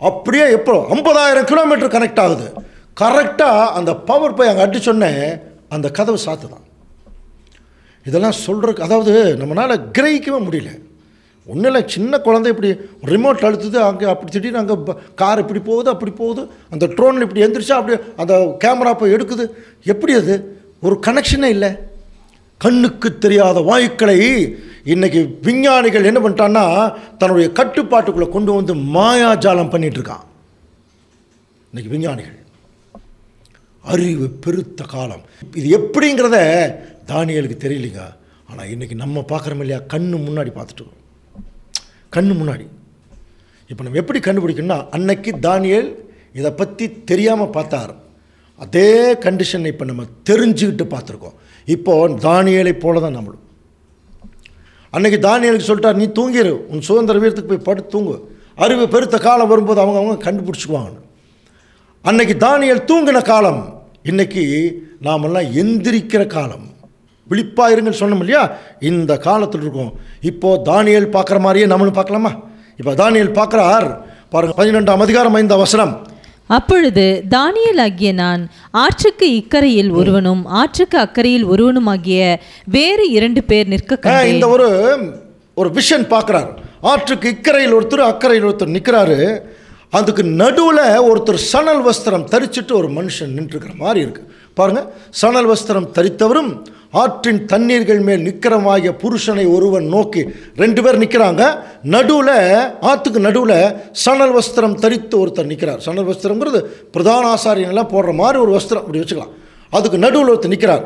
அப்படியே எப்போ 50,000 கிலோமீட்டர் கனெக்ட் ஆகுது. கரெக்டாக அந்த பவர் போய் அங்கே அடிச்சோடனே அந்த கதவு சாத்து தான். இதெல்லாம் சொல்கிறதுக்கு அதாவது நம்மளால் கிரகிக்கவே முடியல. ஒன்றும் இல்லை, சின்ன குழந்தை இப்படி ரிமோட் அழுத்துது, அங்கே அப்படி திடீர்னு அங்கே கார் இப்படி போகுது அப்படி போகுது, அந்த ட்ரோனில் இப்படி எந்திரிச்சா அப்படியே அந்த கேமரா போய் எடுக்குது. எப்படி அது ஒரு கனெக்ஷனே இல்லை. கண்ணுக்கு தெரியாத வாயுக்களை இன்றைக்கி விஞ்ஞானிகள் என்ன பண்ணிட்டான்னா தன்னுடைய கட்டுப்பாட்டுக்குள்ளே கொண்டு வந்து மாயாஜாலம் பண்ணிகிட்ருக்கான் இன்றைக்கி விஞ்ஞானிகள். அறிவு பெருத்த காலம் இது எப்படிங்கிறத தானியேலுக்கு தெரியலைங்க. ஆனால் இன்றைக்கி நம்ம பார்க்குறோம் இல்லையா, கண்ணு முன்னாடி பார்த்துட்டு, கண்ணு முன்னாடி. இப்போ நம்ம எப்படி கண்டுபிடிக்கணும்னா, அன்னைக்கு தானியேல் இதை பற்றி தெரியாமல் பார்த்தார், அதே கண்டிஷன் இப்போ நம்ம தெரிஞ்சுக்கிட்டு பார்த்துருக்கோம். இப்போது தானியேலை போல தான் நம்மளும். அன்றைக்கி தானியேலுக்கு சொல்லிட்டார், நீ தூங்கிடு, உன் சுதந்திர வீரத்துக்கு போய் படுத்து தூங்கு, அறிவு பெருத்த காலம் வரும்போது அவங்க கண்டுபிடிச்சிக்குவாங்க. அன்னைக்கு தானியேல் தூங்கின காலம், இன்றைக்கி நாமெல்லாம் எந்திரிக்கிற காலம். விழிப்பாக இருங்கன்னு சொன்னோம் இல்லையா, இந்த காலத்தில் இருக்கும். இப்போது தானியேல் பார்க்குற மாதிரியே நம்மளும் பார்க்கலாமா? இப்போ தானியேல் பார்க்குறார் பாருங்கள், 12ஆம் அதிகாரம் 5ஆம் வசனம். அப்பொழுது தானியேல் ஆகிய நான் ஆற்றுக்கு இக்கரையில் ஒருவனும் ஆற்றுக்கு அக்கறையில் ஒருவனும் ஆகிய வேறு 2 பேர் நிற்க கண்டேன். இந்த ஒரு விஷன் பார்க்குறார். ஆற்றுக்கு இக்கரையில் ஒருத்தர் அக்கறையில் ஒருத்தர் நிற்கிறாரு. அதுக்கு நடுவில் ஒருத்தர் சணல் வஸ்திரம் தரிச்சிட்டு ஒரு மனுஷன் நின்றுக்கிற மாதிரி இருக்கு பாருங்க. சணல் வஸ்திரம் தரித்தவரும் ஆற்றின் தண்ணீர்கள் மேல் நிற்கிறமாகிய புருஷனை ஒருவன் நோக்கி 2 பேர் நிற்கிறாங்க. நடுவில், ஆற்றுக்கு நடுவில் சணல் வஸ்திரம் தரித்து ஒருத்தர் நிற்கிறார். சணல் வஸ்திரங்கிறது பிரதான ஆசாரியெல்லாம் போடுற மாதிரி ஒரு வஸ்திரம், அப்படி வச்சுக்கலாம். அதுக்கு நடுவில் ஒருத்தர் நிற்கிறார்.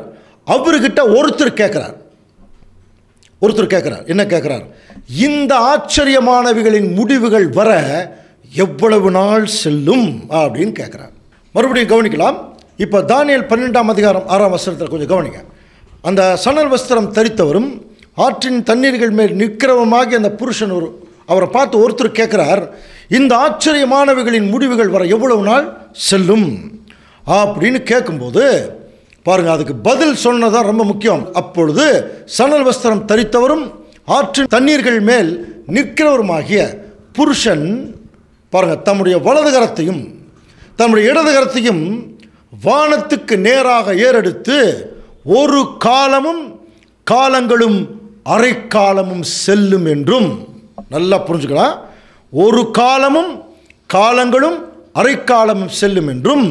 அவர்கிட்ட ஒருத்தர் கேட்குறார். என்ன கேட்குறார்? இந்த ஆச்சரியமானவைகளின் முடிவுகள் வர எவ்வளவு நாள் செல்லும் அப்படின்னு கேட்குறார். மறுபடியும் கவனிக்கலாம். இப்போ தானியேல் 12ஆம் அதிகாரம் 6ஆம் வசனத்தில் கொஞ்சம் கவனிங்க. அந்த சணல் வஸ்திரம் தரித்தவரும் ஆற்றின் தண்ணீர்கள் மேல் நிற்கிறவமாகி அந்த புருஷன் அவரை பார்த்து ஒருத்தர் கேட்குறார், இந்த ஆச்சரியமானவைகளின் முடிவுகள் வர எவ்வளவு நாள் செல்லும் அப்படின்னு கேட்கும்போது பாருங்கள், அதுக்கு பதில் சொன்னதான் ரொம்ப முக்கியம். அப்பொழுது சணல் வஸ்திரம் தரித்தவரும் ஆற்றின் தண்ணீர்கள் மேல் நிற்கிறவருமாகிய புருஷன் பாருங்கள், தம்முடைய வலது கரத்தையும் தம்முடைய இடது கரத்தையும் வானத்துக்கு நேராக ஏறெடுத்து, ஒரு காலமும் காலங்களும் அரைக்காலமும் செல்லும் என்றும், நல்லா புரிஞ்சுக்கலாம், ஒரு காலமும் காலங்களும் அரைக்காலமும் செல்லும் என்றும்,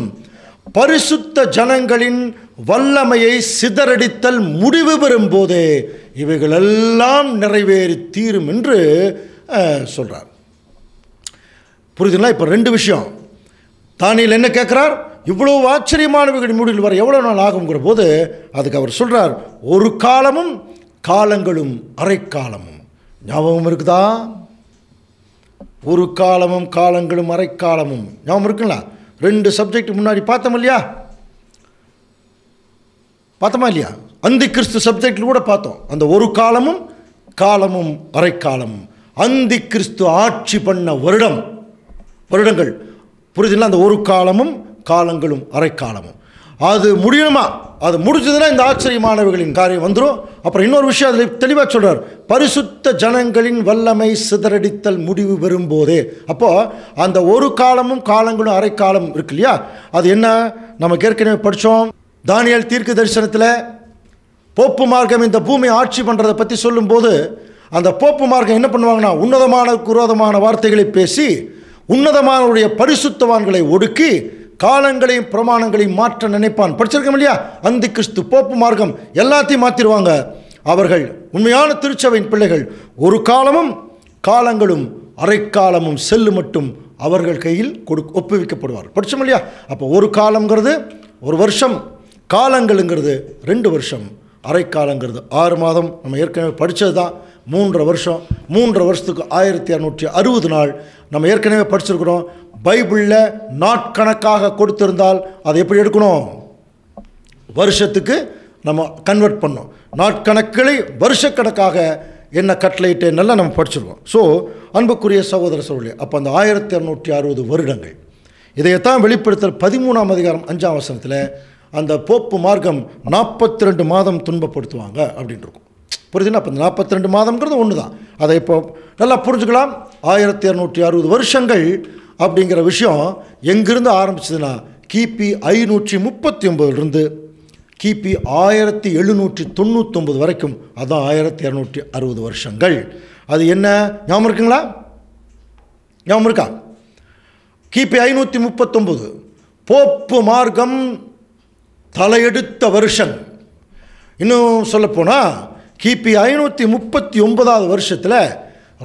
பரிசுத்த ஜனங்களின் வல்லமையை சிதறடித்தல் முடிவு பெறும் போதே இவைகளெல்லாம் நிறைவேறி தீரும் என்று சொல்கிறார். புரியுதுங்களா? இப்போ 2 விஷயம். தானியேல் என்ன கேட்குறார்? இவ்வளவு ஆச்சரியமானவைகளின் முடிவில் வர எவ்வளோ நாள் ஆகுங்கிற போது அதுக்கு அவர் சொல்கிறார், ஒரு காலமும் காலங்களும் அரைக்காலமும். ஞாபகம் இருக்குதா? ஒரு காலமும் காலங்களும் அரைக்காலமும் ஞாபகம் இருக்குங்களா? 2 சப்ஜெக்ட் முன்னாடி பார்த்தோம் இல்லையா? அந்தி கிறிஸ்து சப்ஜெக்டில் கூட பார்த்தோம். அந்த ஒரு காலமும் காலமும் அரைக்காலமும், அந்தி கிறிஸ்து ஆட்சி பண்ண வருடங்கள். புரியுதுங்களா? அந்த ஒரு காலமும் காலங்களும் அரைக்காலமும் அது முடியணுமா? அது முடிஞ்சதுன்னா இந்த ஆச்சரியமானவைகளின் காரியம் வந்துடும். அப்புறம் இன்னொரு விஷயம் அதில் தெளிவாக சொல்கிறார், பரிசுத்த ஜனங்களின் வல்லமை சிதறடித்தல் முடிவு பெறும்போதே. அப்போது அந்த ஒரு காலமும் காலங்களும் அரைக்காலம் இருக்கு இல்லையா, அது என்ன? நமக்கு ஏற்கனவே படித்தோம். தானியேல் தீர்க்க தரிசனத்தில் போப்பு மார்க்கம் இந்த பூமியை ஆட்சி பண்ணுறதை பற்றி சொல்லும்போது, அந்த போப்பு மார்க்கம் என்ன பண்ணுவாங்கன்னா, உன்னதமான விரோதமான வார்த்தைகளை பேசி உன்னதமானவருடைய பரிசுத்தவான்களை ஒடுக்கி காலங்களையும் பிரமாணங்களையும் மாற்ற நினைப்பான். படிச்சிருக்கோம் இல்லையா? அந்தி கிறிஸ்து, போப்பு மார்க்கம் எல்லாத்தையும் மாற்றிடுவாங்க. அவர்கள் உண்மையான திருச்சபையின் பிள்ளைகள் ஒரு காலமும் காலங்களும் அரைக்காலமும் செல்லு மட்டும் அவர்கள் கையில் ஒப்புவிக்கப்படுவார். படிச்சோம் இல்லையா? அப்போ ஒரு காலங்கிறது 1 வருஷம், காலங்களுங்கிறது 2 வருஷம், அரைக்காலங்கிறது 6 மாதம். நம்ம ஏற்கனவே படித்தது தான். 3.5 வருஷம். 3.5 வருஷத்துக்கு 1260 நாள் நம்ம ஏற்கனவே படிச்சிருக்கிறோம். பைபிளில் நாட்கணக்காக கொடுத்திருந்தால் அதை எப்படி எடுக்கணும்? வருஷத்துக்கு நம்ம கன்வெர்ட் பண்ணோம். நாட்கணக்களை வருஷக்கணக்காக என்ன கட்டளையிட்டு நல்லா நம்ம படிச்சிருக்கோம். ஸோ அன்புக்குரிய சகோதர சகோதரி, அப்போ அந்த 1260 வருடங்கள் இதையத்தான் வெளிப்படுத்தல் 13ஆம் அதிகாரம் 5ஆம் வசனத்தில் அந்த போப்பு மார்க்கம் 42 மாதம் துன்பப்படுத்துவாங்க அப்படின்னு இருக்கும். புரியுதுன்னா? அப்போ 42 மாதம்ங்கிறது ஒன்று தான். அதை இப்போ நல்லா புரிஞ்சுக்கலாம். 1260 வருஷங்கள் அப்படிங்கிற விஷயம் எங்கிருந்து ஆரம்பிச்சதுன்னா, கிபி 539 கிபி 1799 வரைக்கும், அதுதான் 1260 வருஷங்கள். அது என்ன ஞாபகம் இருக்குங்களா? ஞாபகம் இருக்கா? கிபி 539 போப்பு மார்க்கம் தலையெடுத்த வருஷம். இன்னும் சொல்லப்போனால் கிபி 539 வருஷத்தில்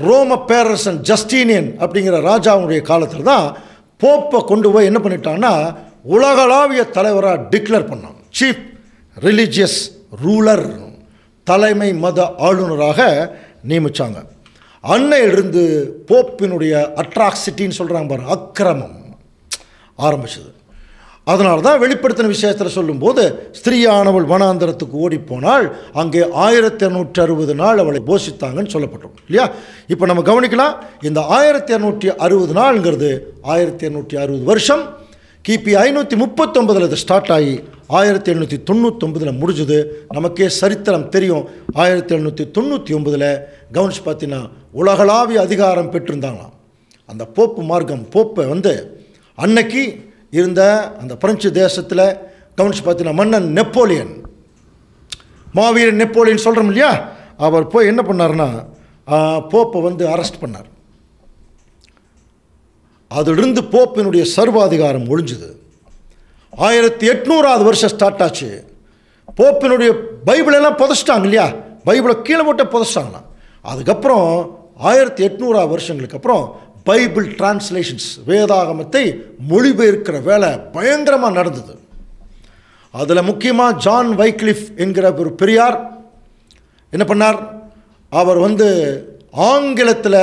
ரோம பேரரசன் ஜஸ்டீனியன் அப்படிங்கிற ராஜாவுடைய காலத்தில் தான் போப்பை கொண்டு போய் என்ன பண்ணிட்டான்னா உலகளாவிய தலைவராக டிக்ளேர் பண்ணான். சீஃப் ரிலீஜியஸ் ரூலர், தலைமை மத ஆளுநராக நியமித்தாங்க. அன்னையிலிருந்து போப்பினுடைய அட்ராக்சிட்டின்னு சொல்கிறாங்க பாரு, அக்கிரமம் ஆரம்பிச்சது. அதனால தான் வெளிப்படுத்தின விஷயத்தில் சொல்லும்போது ஸ்திரீயானவள் வனாந்தரத்துக்கு ஓடிப்போனால் அங்கே 1260 நாள் அவளை போஷித்தாங்கன்னு சொல்லப்பட்டோம் இல்லையா? இப்போ நம்ம கவனிக்கலாம். இந்த 1260 நாள்ங்கிறது 1260 வருஷம். கிபி 539 இது ஸ்டார்ட் ஆகி 1799 முடிஞ்சுது. நமக்கே சரித்திரம் தெரியும். 1799 கவனிச்சு பார்த்தீங்கன்னா உலகளாவிய அதிகாரம் பெற்றிருந்தாங்களாம். அந்த போப்பு மார்க்கம் போப்பை அன்னைக்கு இருந்த அந்த பிரெஞ்சு தேசத்தில் கவனிச்சு பார்த்தீங்கன்னா மன்னன் நெப்போலியன், மாவீரன் நெப்போலியன் சொல்கிறோம் இல்லையா, அவர் போய் என்ன பண்ணார்னா போப்பை அரெஸ்ட் பண்ணார். அதிலிருந்து போப்பினுடைய சர்வாதிகாரம் ஒழிஞ்சுது. 1800 வருஷம் ஸ்டார்ட் ஆச்சு. போப்பினுடைய பைபிளெல்லாம் புதைச்சிட்டாங்க இல்லையா, பைபிளை கீழே போட்டு புதைச்சிட்டாங்களாம். அதுக்கப்புறம் 1800 வருஷங்களுக்கு அப்புறம் பைபிள் டிரான்ஸ்லேஷன்ஸ், வேதாகமத்தை மொழிபெயர்க்கிற வேலை பயங்கரமாக நடந்தது. அதில் முக்கியமாக ஜான் வைக்லிஃப் என்கிற ஒரு பெரியார் என்ன பண்ணார், அவர் ஆங்கிலத்தில்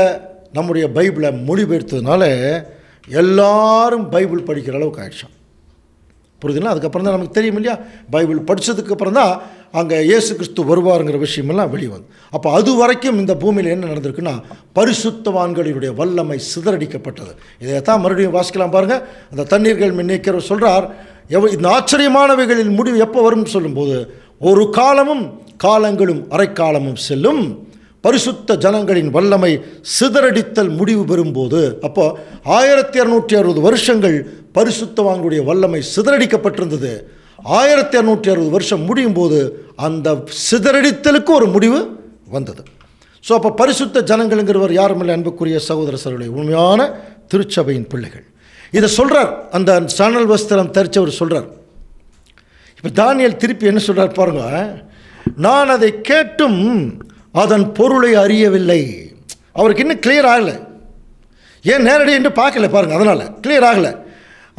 நம்முடைய பைபிளை மொழிபெயர்த்ததுனால எல்லாரும் பைபிள் படிக்கிற அளவுக்கு ஆயிடுச்சான். புரியுதுங்களா? அதுக்கப்புறம் தான் நமக்கு தெரியும் இல்லையா, பைபிள் படித்ததுக்கப்புறம் தான் அங்கே இயேசு கிறிஸ்து வருவாருங்கிற விஷயமெல்லாம் வெளியே வந்து. அப்போ அது வரைக்கும் இந்த பூமியில் என்ன நடந்திருக்குன்னா பரிசுத்தவான்களினுடைய வல்லமை சிதறடிக்கப்பட்டது. இதைத்தான் மறுபடியும் வாசிக்கலாம் பாருங்கள். அந்த தண்ணீர்கள் நினைக்கிறவர் சொல்கிறார், இந்த ஆச்சரியமானவைகளில் முடிவு எப்போ வரும்னு சொல்லும்போது, ஒரு காலமும் காலங்களும் அரைக்காலமும் செல்லும், பரிசுத்த ஜனங்களின் வல்லமை சிதறடித்தல் முடிவு பெறும்போது. அப்போ 1260 வருஷங்கள் பரிசுத்தவான்களுடைய வல்லமை சிதறடிக்கப்பட்டிருந்தது. 1260 வருஷம் முடியும் போது அந்த சிதறடித்தலுக்கு ஒரு முடிவு வந்தது. ஸோ அப்போ பரிசுத்த ஜனங்கள்ங்கிறவர் யாருமில்லை அன்புக்குரிய சகோதர சகோதரிகளே, உண்மையான திருச்சபையின் பிள்ளைகள். இதை சொல்கிறார் அந்த சானல் வஸ்திரம் தரிச்சவர் சொல்கிறார். இப்போ தானியேல் திருப்பி என்ன சொல்கிறார் பாருங்க, நான் அதை கேட்டும் அதன் பொருளை அறியவில்லை. அவருக்கு இன்னும் கிளியர் ஆகலை. ஏன் நேரடி என்று பார்க்கல பாருங்கள், அதனால் கிளியர் ஆகலை.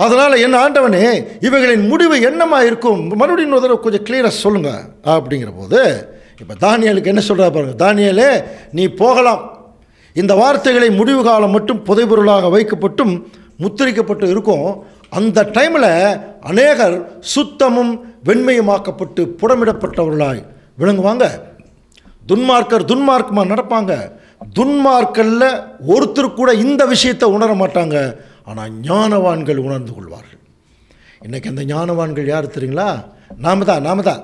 அதனால் என்ன ஆண்டவனே இவைகளின் முடிவு என்னமாக இருக்கும், மறுபடியும் இன்னொரு தடவை கொஞ்சம் கிளியராக சொல்லுங்கள் அப்படிங்கிற போது இப்போ தானியேலுக்கு என்ன சொல்கிறா பாருங்கள், தானியேலே நீ போகலாம், இந்த வார்த்தைகளை முடிவு காலம் மட்டும் புதைபொருளாக வைக்கப்பட்டும் முத்திரிக்கப்பட்டு இருக்கும். அந்த டைமில் அநேகர் சுத்தமும் வெண்மையுமாக்கப்பட்டு புடமிடப்பட்டவர்களாய் விளங்குவாங்க. துன்மார்க்கமாக நடப்பாங்க. துன்மார்க்கல்ல ஒருத்தர் கூட இந்த விஷயத்தை உணர மாட்டாங்க. ஆனால் ஞானவான்கள் உணர்ந்து கொள்வார்கள். இன்றைக்கி அந்த ஞானவான்கள் யார் தெரியுங்களா? நாம தான்.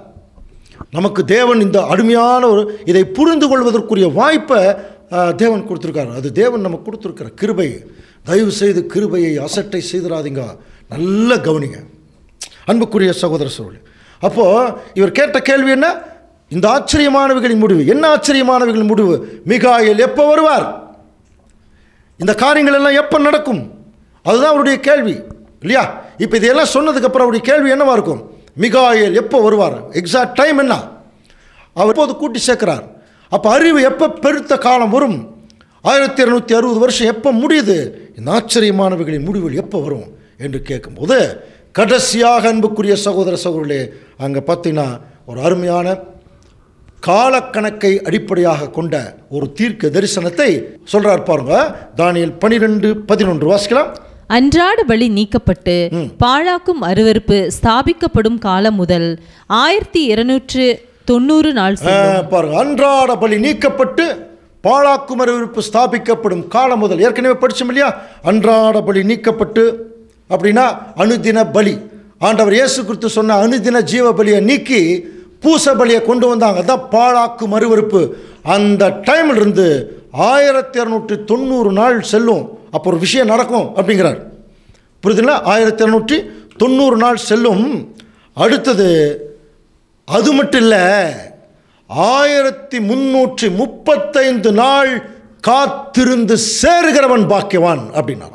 நமக்கு தேவன் இந்த அருமையான இதை புரிந்து கொள்வதற்குரிய வாய்ப்பை தேவன் கொடுத்துருக்காரு. அது தேவன் நமக்கு கொடுத்துருக்கிற கிருபை. தயவு செய்து கிருபையை அசட்டை செய்திடாதீங்க, நல்ல கவனிங்க அன்புக்குரிய சகோதர சகோதரி. அப்போது இவர் கேட்ட கேள்வி என்ன, இந்த ஆச்சரியமானவைகளின் முடிவு என்ன? ஆச்சரியமானவைகளின் முடிவு, மிகாயேல் எப்போ வருவார், இந்த காரியங்கள் எல்லாம் எப்போ நடக்கும், அதுதான் அவருடைய கேள்வி இல்லையா? இப்போ இதெல்லாம் சொன்னதுக்கப்புறம் அவருடைய கேள்வி என்னவா இருக்கும், மிகாயேல் எப்போ வருவார், எக்ஸாக்ட் டைம் என்ன, அவர் எப்போது கூட்டி சேர்க்கிறார், அப்போ அறிவு எப்போ பெருத்த காலம் வரும், 1260 வருஷம் எப்போ முடியுது, இந்த ஆச்சரியமானவைகளின் முடிவுகள் எப்போ வரும் என்று கேட்கும்போது கடைசியாக அன்புக்குரிய சகோதர சகோதரர்களே அங்கே பார்த்தீங்கன்னா ஒரு அருமையான காலக்கணக்கை அடிப்படையாக கொண்ட ஒரு தீர்க்க தரிசனத்தை சொல்றார் பாருங்க. தானியேல் 12:11 வாசிக்கலாம். அன்றாட பலி நீக்கப்பட்டு பாழாக்கும் அருவருப்பு ஸ்தாபிக்கப்படும் காலம் முதல் 1290 நாள் பாருங்க. அன்றாட பலி நீக்கப்பட்டு பாழாக்கும் அருவருப்பு ஸ்தாபிக்கப்படும் காலம் முதல். ஏற்கனவே படிச்சோம் இல்லையா, அன்றாட பலி நீக்கப்பட்டு அப்படின்னா அனுதின பலி. ஆண்டவர் இயேசு கிறிஸ்து சொன்ன அனுதின ஜீவ பலியை நீக்கி பூச பலியை கொண்டு வந்தாங்க. அதான் பாழாக்கும் அருவருப்பு. அந்த டைமில் இருந்து 1290 நாள் செல்லும், அப்போ ஒரு விஷயம் நடக்கும் அப்படிங்கிறார். புரியுதுங்களா? 1290 நாள் செல்லும். அடுத்தது அது மட்டும் இல்லை, 1335 நாள் காத்திருந்து சேருகிறவன் பாக்கியவான் அப்படின்னா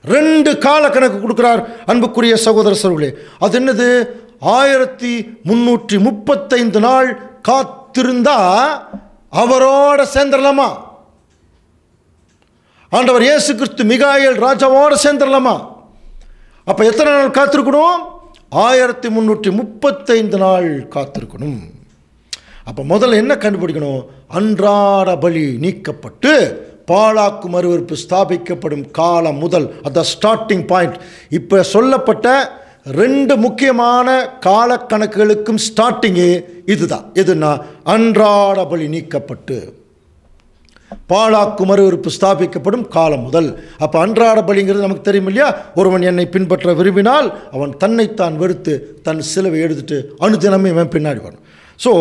2 கால கணக்கு கொடுக்கிறார் அன்புக்குரிய சகோதர சகோதரர்களே. அது என்னது? 1335 நாள் காத்திருந்தா அவரோட சேர்ந்துடலாமா? ஆண்டவர் இயேசு கிறிஸ்து மிகாயேல் ராஜாவோட சேர்ந்துடலாமா? அப்போ எத்தனை நாள் காத்திருக்கணும்? 1335 நாள் காத்திருக்கணும். அப்போ முதல்ல என்ன கண்டுபிடிக்கணும்? அன்றாட பலி நீக்கப்பட்டு பாழாக்கும் அருவருப்பு ஸ்தாபிக்கப்படும் காலம் முதல், அந்த ஸ்டார்டிங் பாயிண்ட். இப்போ சொல்லப்பட்ட 2 முக்கியமான காலக்கணக்குகளுக்கும் ஸ்டார்டிங்கு இதுதான். எதுனா அன்றாட பலி நீக்கப்பட்டு. பாழாக்கு மறுவிருப்பு ஸ்தாபிக்கப்படும் காலம் முதல். அப்போ அன்றாட பலிங்கிறது நமக்கு தெரியும் இல்லையா? ஒருவன் என்னை பின்பற்ற விரும்பினால் அவன் தன்னைத்தான் வெறுத்து தன் சிலுவை எடுத்துட்டு அனுதினமே இவன் பின்னாடி வரணும். ஸோ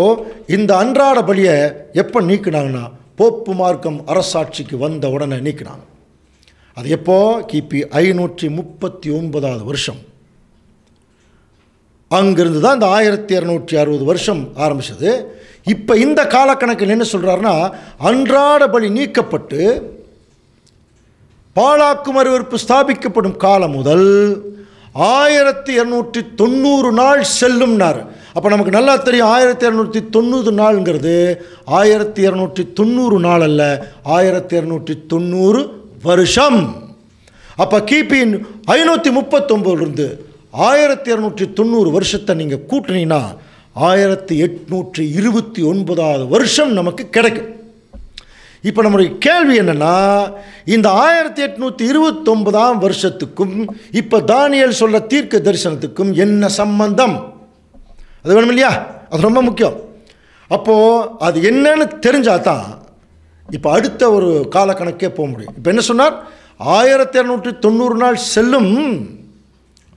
இந்த அன்றாட பலியை எப்போ நீக்கினாங்கன்னா போப்பு மார்க்கம் அரசாட்சிக்கு வந்த உடனே நீக்கினாங்க. அது எப்போ? கிபி 539 வருஷம். அங்கிருந்து தான் இந்த 1260 வருஷம் ஆரம்பிச்சது. இப்போ இந்த காலக்கணக்கில் என்ன சொல்கிறாருன்னா, அன்றாட பலி நீக்கப்பட்டு பாழாக்கு மறுவிருப்பு ஸ்தாபிக்கப்படும் காலம் முதல் 1290 நாள் செல்லும்னார். அப்போ நமக்கு நல்லா தெரியும் 1290 நாளுங்கிறது 1290 நாள் அல்ல, 1290 வருஷம். அப்போ கிபி 539 1290 வருஷத்தை நீங்கள் கூட்டினீங்கன்னா 1829 வருஷம் நமக்கு கிடைக்கும். இப்போ நம்முடைய கேள்வி என்னென்னா, இந்த 1829 வருஷத்துக்கும் இப்போ தானியேல் சொல்ல தீர்க்க தரிசனத்துக்கும் என்ன சம்பந்தம்? அது வேணும் இல்லையா? அது ரொம்ப முக்கியம். அப்போது அது என்னன்னு தெரிஞ்சால் தான் இப்போ அடுத்த ஒரு காலக்கணக்கே போக முடியும். இப்போ என்ன சொன்னார்? 1290 நாள் செல்லும்.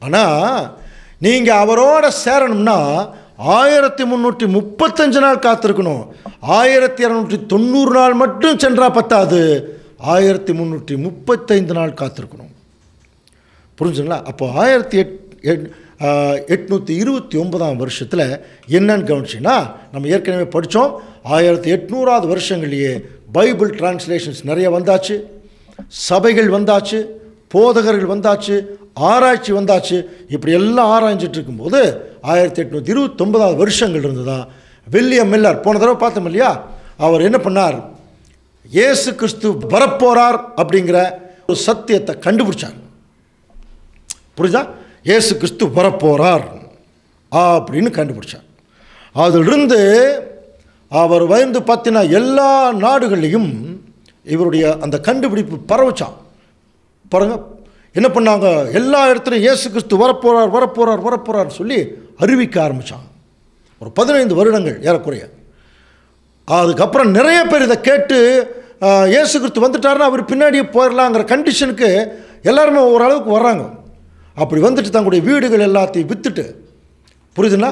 ஆனால் நீங்கள் அவரோட சேரணும்னா 1335 நாள் காத்திருக்கணும். 1290 நாள் மட்டும் சென்றால் பத்தாது, 1335 நாள் காத்திருக்கணும். புரிஞ்சுங்களா? அப்போ 1829 வருஷத்தில் என்னன்னு கவனிச்சிங்கன்னா, நம்ம ஏற்கனவே படித்தோம், 1800 வருஷங்கள்லேயே பைபிள் டிரான்ஸ்லேஷன்ஸ் நிறைய வந்தாச்சு, சபைகள் வந்தாச்சு, போதகர்கள் வந்தாச்சு, ஆராய்ச்சி வந்தாச்சு. இப்படி எல்லாம் ஆராய்ஞ்சிட்டு இருக்கும்போது 1829 வருஷங்கள் இருந்து தான் வில்லியம் மில்லர், போன தடவை பார்த்தோம் இல்லையா, அவர் என்ன பண்ணார்? இயேசு கிறிஸ்து வரப்போறார் அப்படிங்கிற ஒரு சத்தியத்தை கண்டுபிடிச்சார். புரியுதா? இயேசு கிறிஸ்து வரப்போறார் அப்படின்னு கண்டுபிடிச்சார். அதிலிருந்து அவர் வந்து பார்த்தீங்கன்னா எல்லா நாடுகள்லையும் இவருடைய அந்த கண்டுபிடிப்பு பரவச்சான். பாருங்க என்ன பண்ணாங்க, எல்லா இடத்துலையும் இயேசு கிறிஸ்து வரப்போறார் வரப்போறார் வரப்போறார் சொல்லி அறிவிக்க ஆரம்பித்தாங்க. ஒரு 15 வருடங்கள் ஏறக்குறைய. அதுக்கப்புறம் நிறைய பேர் இதை கேட்டு இயேசு கிறிஸ்து வந்துட்டாருன்னா அவர் பின்னாடியே போயிடலாங்கிற கண்டிஷனுக்கு எல்லாருமே ஓரளவுக்கு வர்றாங்க. அப்படி வந்துட்டு தங்களுடைய வீடுகள் எல்லாத்தையும் விற்றுட்டு, புரியுதுன்னா,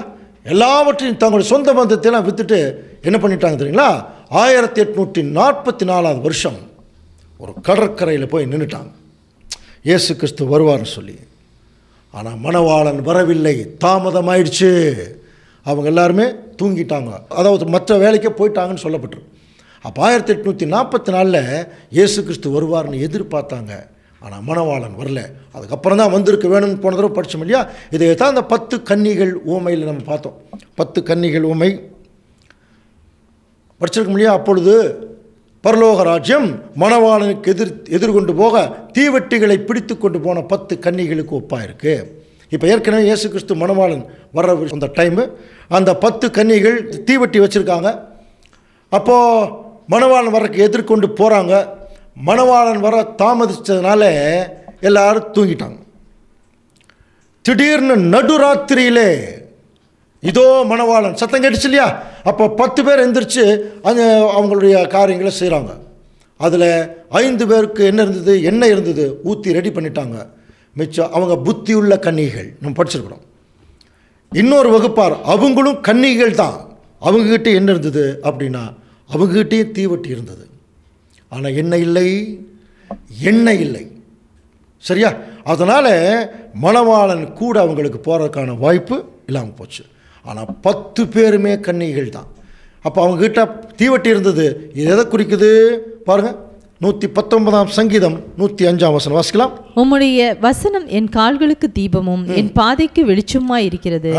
எல்லாவற்றையும் தங்களுடைய சொந்த பந்தத்தையெல்லாம் விற்றுட்டு என்ன பண்ணிட்டாங்க தெரியுங்களா? 1844 வருஷம் ஒரு கடற்கரையில் போய் நின்றுட்டாங்க, இயேசு கிறிஸ்து வருவார்னு சொல்லி. ஆனால் மணவாளன் வரவில்லை, தாமதமாயிடுச்சு. அவங்க எல்லாருமே தூங்கிட்டாங்க, அதாவது மற்ற வேலைக்கே போயிட்டாங்கன்னு சொல்லப்பட்டிருக்கு. அப்போ 1844 இயேசு கிறிஸ்து வருவார்னு எதிர்பார்த்தாங்க. ஆனால் மணவாளன் வரல. அதுக்கப்புறம் தான் வந்திருக்க வேணும்னு போன தடவை படித்தோம் இல்லையா? இதை தான் அந்த 10 கன்னிகள் ஊமையில் நம்ம பார்த்தோம். 10 கன்னிகள் ஊமை படிச்சிருக்க முடியா? அப்பொழுது பரலோக ராஜ்யம் மணவாளனுக்கு எதிர்கொண்டு போக தீவெட்டிகளை பிடித்து கொண்டு போன 10 கன்னிகளுக்கு ஒப்பாக இருக்குது. இப்போ ஏற்கனவே இயேசு கிறிஸ்து மணவாளன் வர்ற அந்த டைமு அந்த 10 கன்னிகள் தீவெட்டி வச்சுருக்காங்க. அப்போது மணவாளன் வரக்கு எதிர்கொண்டு போகிறாங்க. மணவாளன் வர தாமதித்ததுனால எல்லாரும் தூங்கிட்டாங்க. திடீர்னு நடுராத்திரியிலே இதோ மணவாளன் சத்தம் கேட்டுச்சு இல்லையா? அப்போ 10 பேர் எந்திரிச்சு அங்கே அவங்களுடைய காரியங்களை செய்கிறாங்க. அதில் 5 பேருக்கு என்ன இருந்தது? எண்ணெய் இருந்தது, ஊற்றி ரெடி பண்ணிட்டாங்க. மிச்சம் அவங்க புத்தியுள்ள கன்னிகள் நம்ம படிச்சிருக்கிறோம். இன்னொரு வகுப்பார் அவங்களும் கன்னிகள் தான். அவங்ககிட்ட என்ன இருந்தது அப்படின்னா அவங்ககிட்டயும் தீவட்டி இருந்தது. ஆனால் எண்ணெய் இல்லை, எண்ணெய் இல்லை. சரியா? அதனால் மணவாளன் கூட அவங்களுக்கு போகிறதுக்கான வாய்ப்பு இல்லாமல் போச்சு. ஆனால் 10 பேருமே கன்னிகள் தான். அப்போ அவங்ககிட்ட தீவட்டி இருந்தது. இது எதை குறிக்குது பாருங்கள். 119 சங்கீதம் 105 வசனம் வாசிக்கலாம். உம்முடைய வசனம் என் கால்களுக்கு தீபமும் என் பாதைக்கு வெளிச்சமாய் இருக்கிறது.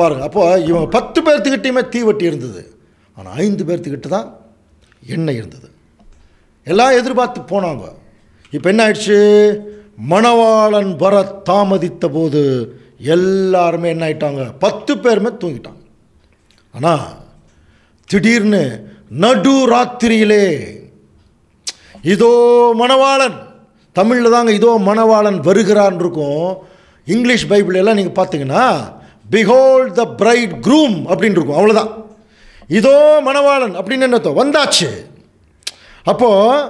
பாருங்க, அப்போ இவங்க 10 பேர்த்துக்கிட்டையுமே தீவட்டி இருந்தது. ஆனால் 5 பேர்த்துக்கிட்ட தான் எண்ணெய் இருந்தது. எல்லாம் எதிர்பார்த்து போனாங்க. இப்போ என்ன ஆயிடுச்சு? மணவாளன் வர தாமதித்த போது எல்லாருமே என்ன ஆயிட்டாங்க? 10 பேருமே தூங்கிட்டாங்க. ஆனால் திடீர்னு நடு ராத்திரியிலே இதோ மணவாளன், தமிழில் தாங்க இதோ மணவாளன் வருகிறான் இருக்கும். இங்கிலீஷ் பைபிள் எல்லாம் நீங்கள் பார்த்தீங்கன்னா பிஹோல்ட் த பிரைட் க்ரூம் அப்படின்னு இருக்கும். அவ்வளோதான். இதோ மணவாளன் அப்படின்னு என்ன வந்தாச்சு. அப்போது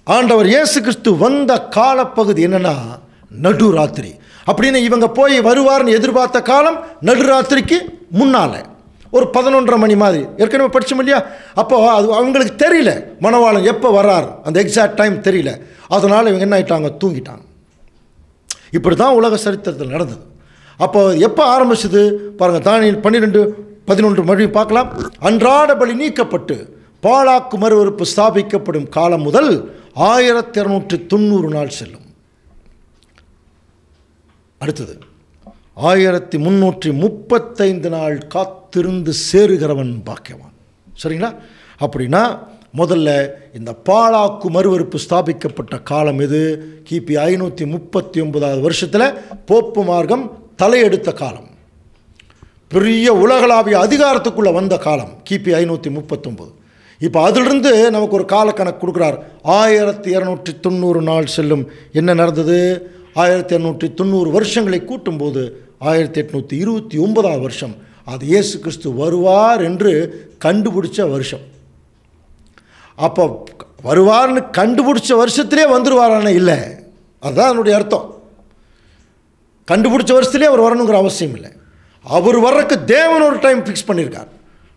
ஆண்டவர் இயேசு கிறிஸ்து வந்த காலப்பகுதி என்னென்னா நடுராத்திரி. அப்படின்னு இவங்க போய் வருவார்னு எதிர்பார்த்த காலம் நடுராத்திரிக்கு முன்னால் ஒரு 11:30 மணி மாதிரி ஏற்கனவே படித்தோம் இல்லையா. அப்போது அது அவங்களுக்கு தெரியல மணவாளன் எப்போ வர்றார், அந்த எக்ஸாக்ட் டைம் தெரியல. அதனால் இவங்க என்ன ஆகிட்டாங்க, தூங்கிட்டாங்க. இப்படி தான் உலக சரித்திரத்தில் நடந்தது. அப்போ எப்போ ஆரம்பிச்சது பாருங்கள், தானியேல் 12:11 மணி பார்க்கலாம். அன்றாட பலி நீக்கப்பட்டு பாழாக்கு மறுவறுப்பு ஸ்தாபிக்கப்படும் காலம் முதல் 1290 நாள் செல்லும். அடுத்தது 1335 நாள் காத்திருந்து சேருகிறவன் பாக்கியவான். சரிங்களா? அப்படின்னா முதல்ல இந்த பாழாக்கு மறுவறுப்பு ஸ்தாபிக்கப்பட்ட காலம் எது? கிபி 539 வருஷத்தில் போப்பு மார்க்கம் தலையெடுத்த காலம், பெரிய உலகளாவிய அதிகாரத்துக்குள்ளே வந்த காலம் கிபி 539. இப்போ அதிலிருந்து நமக்கு ஒரு காலக்கணக்கு கொடுக்குறார். 1290 நாள் செல்லும். என்ன நடந்தது? 1290 வருஷங்களை கூட்டும்போது 1829 வருஷம். அது இயேசு கிறிஸ்து வருவார் என்று கண்டுபிடிச்ச வருஷம். அப்போ வருவார்னு கண்டுபிடிச்ச வருஷத்திலே வந்துடுவாரான இல்லை, அதுதான் அதனுடைய அர்த்தம். கண்டுபிடிச்ச வருஷத்துலேயே அவர் வரணுங்கிற அவசியம் இல்லை. அவர் வர்றதுக்கு தேவன் ஒரு டைம் ஃபிக்ஸ் பண்ணியிருக்கார்.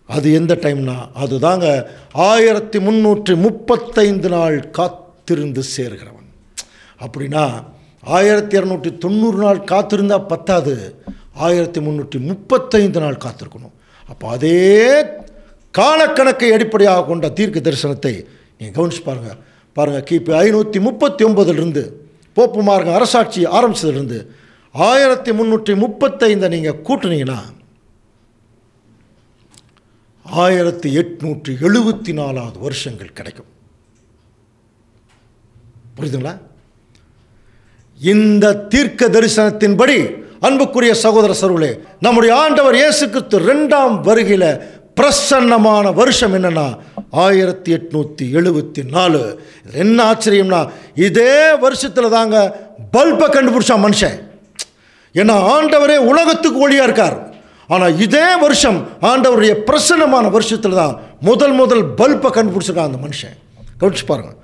அது எந்த டைம்னா அதுதாங்க 1335 நாள் காத்திருந்து சேர்கிறவன். அப்படின்னா 1290 நாள் காத்திருந்தால் பத்தாது, 1335 நாள் காத்திருக்கணும். அப்போ அதே காலக்கணக்கை அடிப்படையாக கொண்ட தீர்க்க தரிசனத்தை நீங்கள் கவனிச்சு பாருங்கள். கிபி 539 போப்பு மார்க்கம் அரசாட்சி ஆரம்பித்ததுலேருந்து 1335 நீங்கள் கூட்டினீங்கன்னா 1874 வருஷங்கள் கிடைக்கும். புரியுதுங்களா? இந்த தீர்க்க தரிசனத்தின்படி அன்புக்குரிய சகோதர சகோதரிகளே, நம்முடைய ஆண்டவர் இயேசு கிறிஸ்து 2ஆம் வருகையில் பிரசன்னமான வருஷம் என்னன்னா 1874. என்ன ஆச்சரியம்னா இதே வருஷத்தில் தாங்க பல்பை கண்டுபிடிச்சா மனுஷன். ஏன்னா ஆண்டவரே உலகத்துக்கு ஒளியாக இருக்கார். ஆனால் இதே வருஷம் ஆண்டவருடைய பிரசன்னமான வருஷத்தில் தான் முதல் பல்பை கண்டுபிடிச்சிருக்கான் அந்த மனுஷன். கவனிச்சு பாருங்கள்.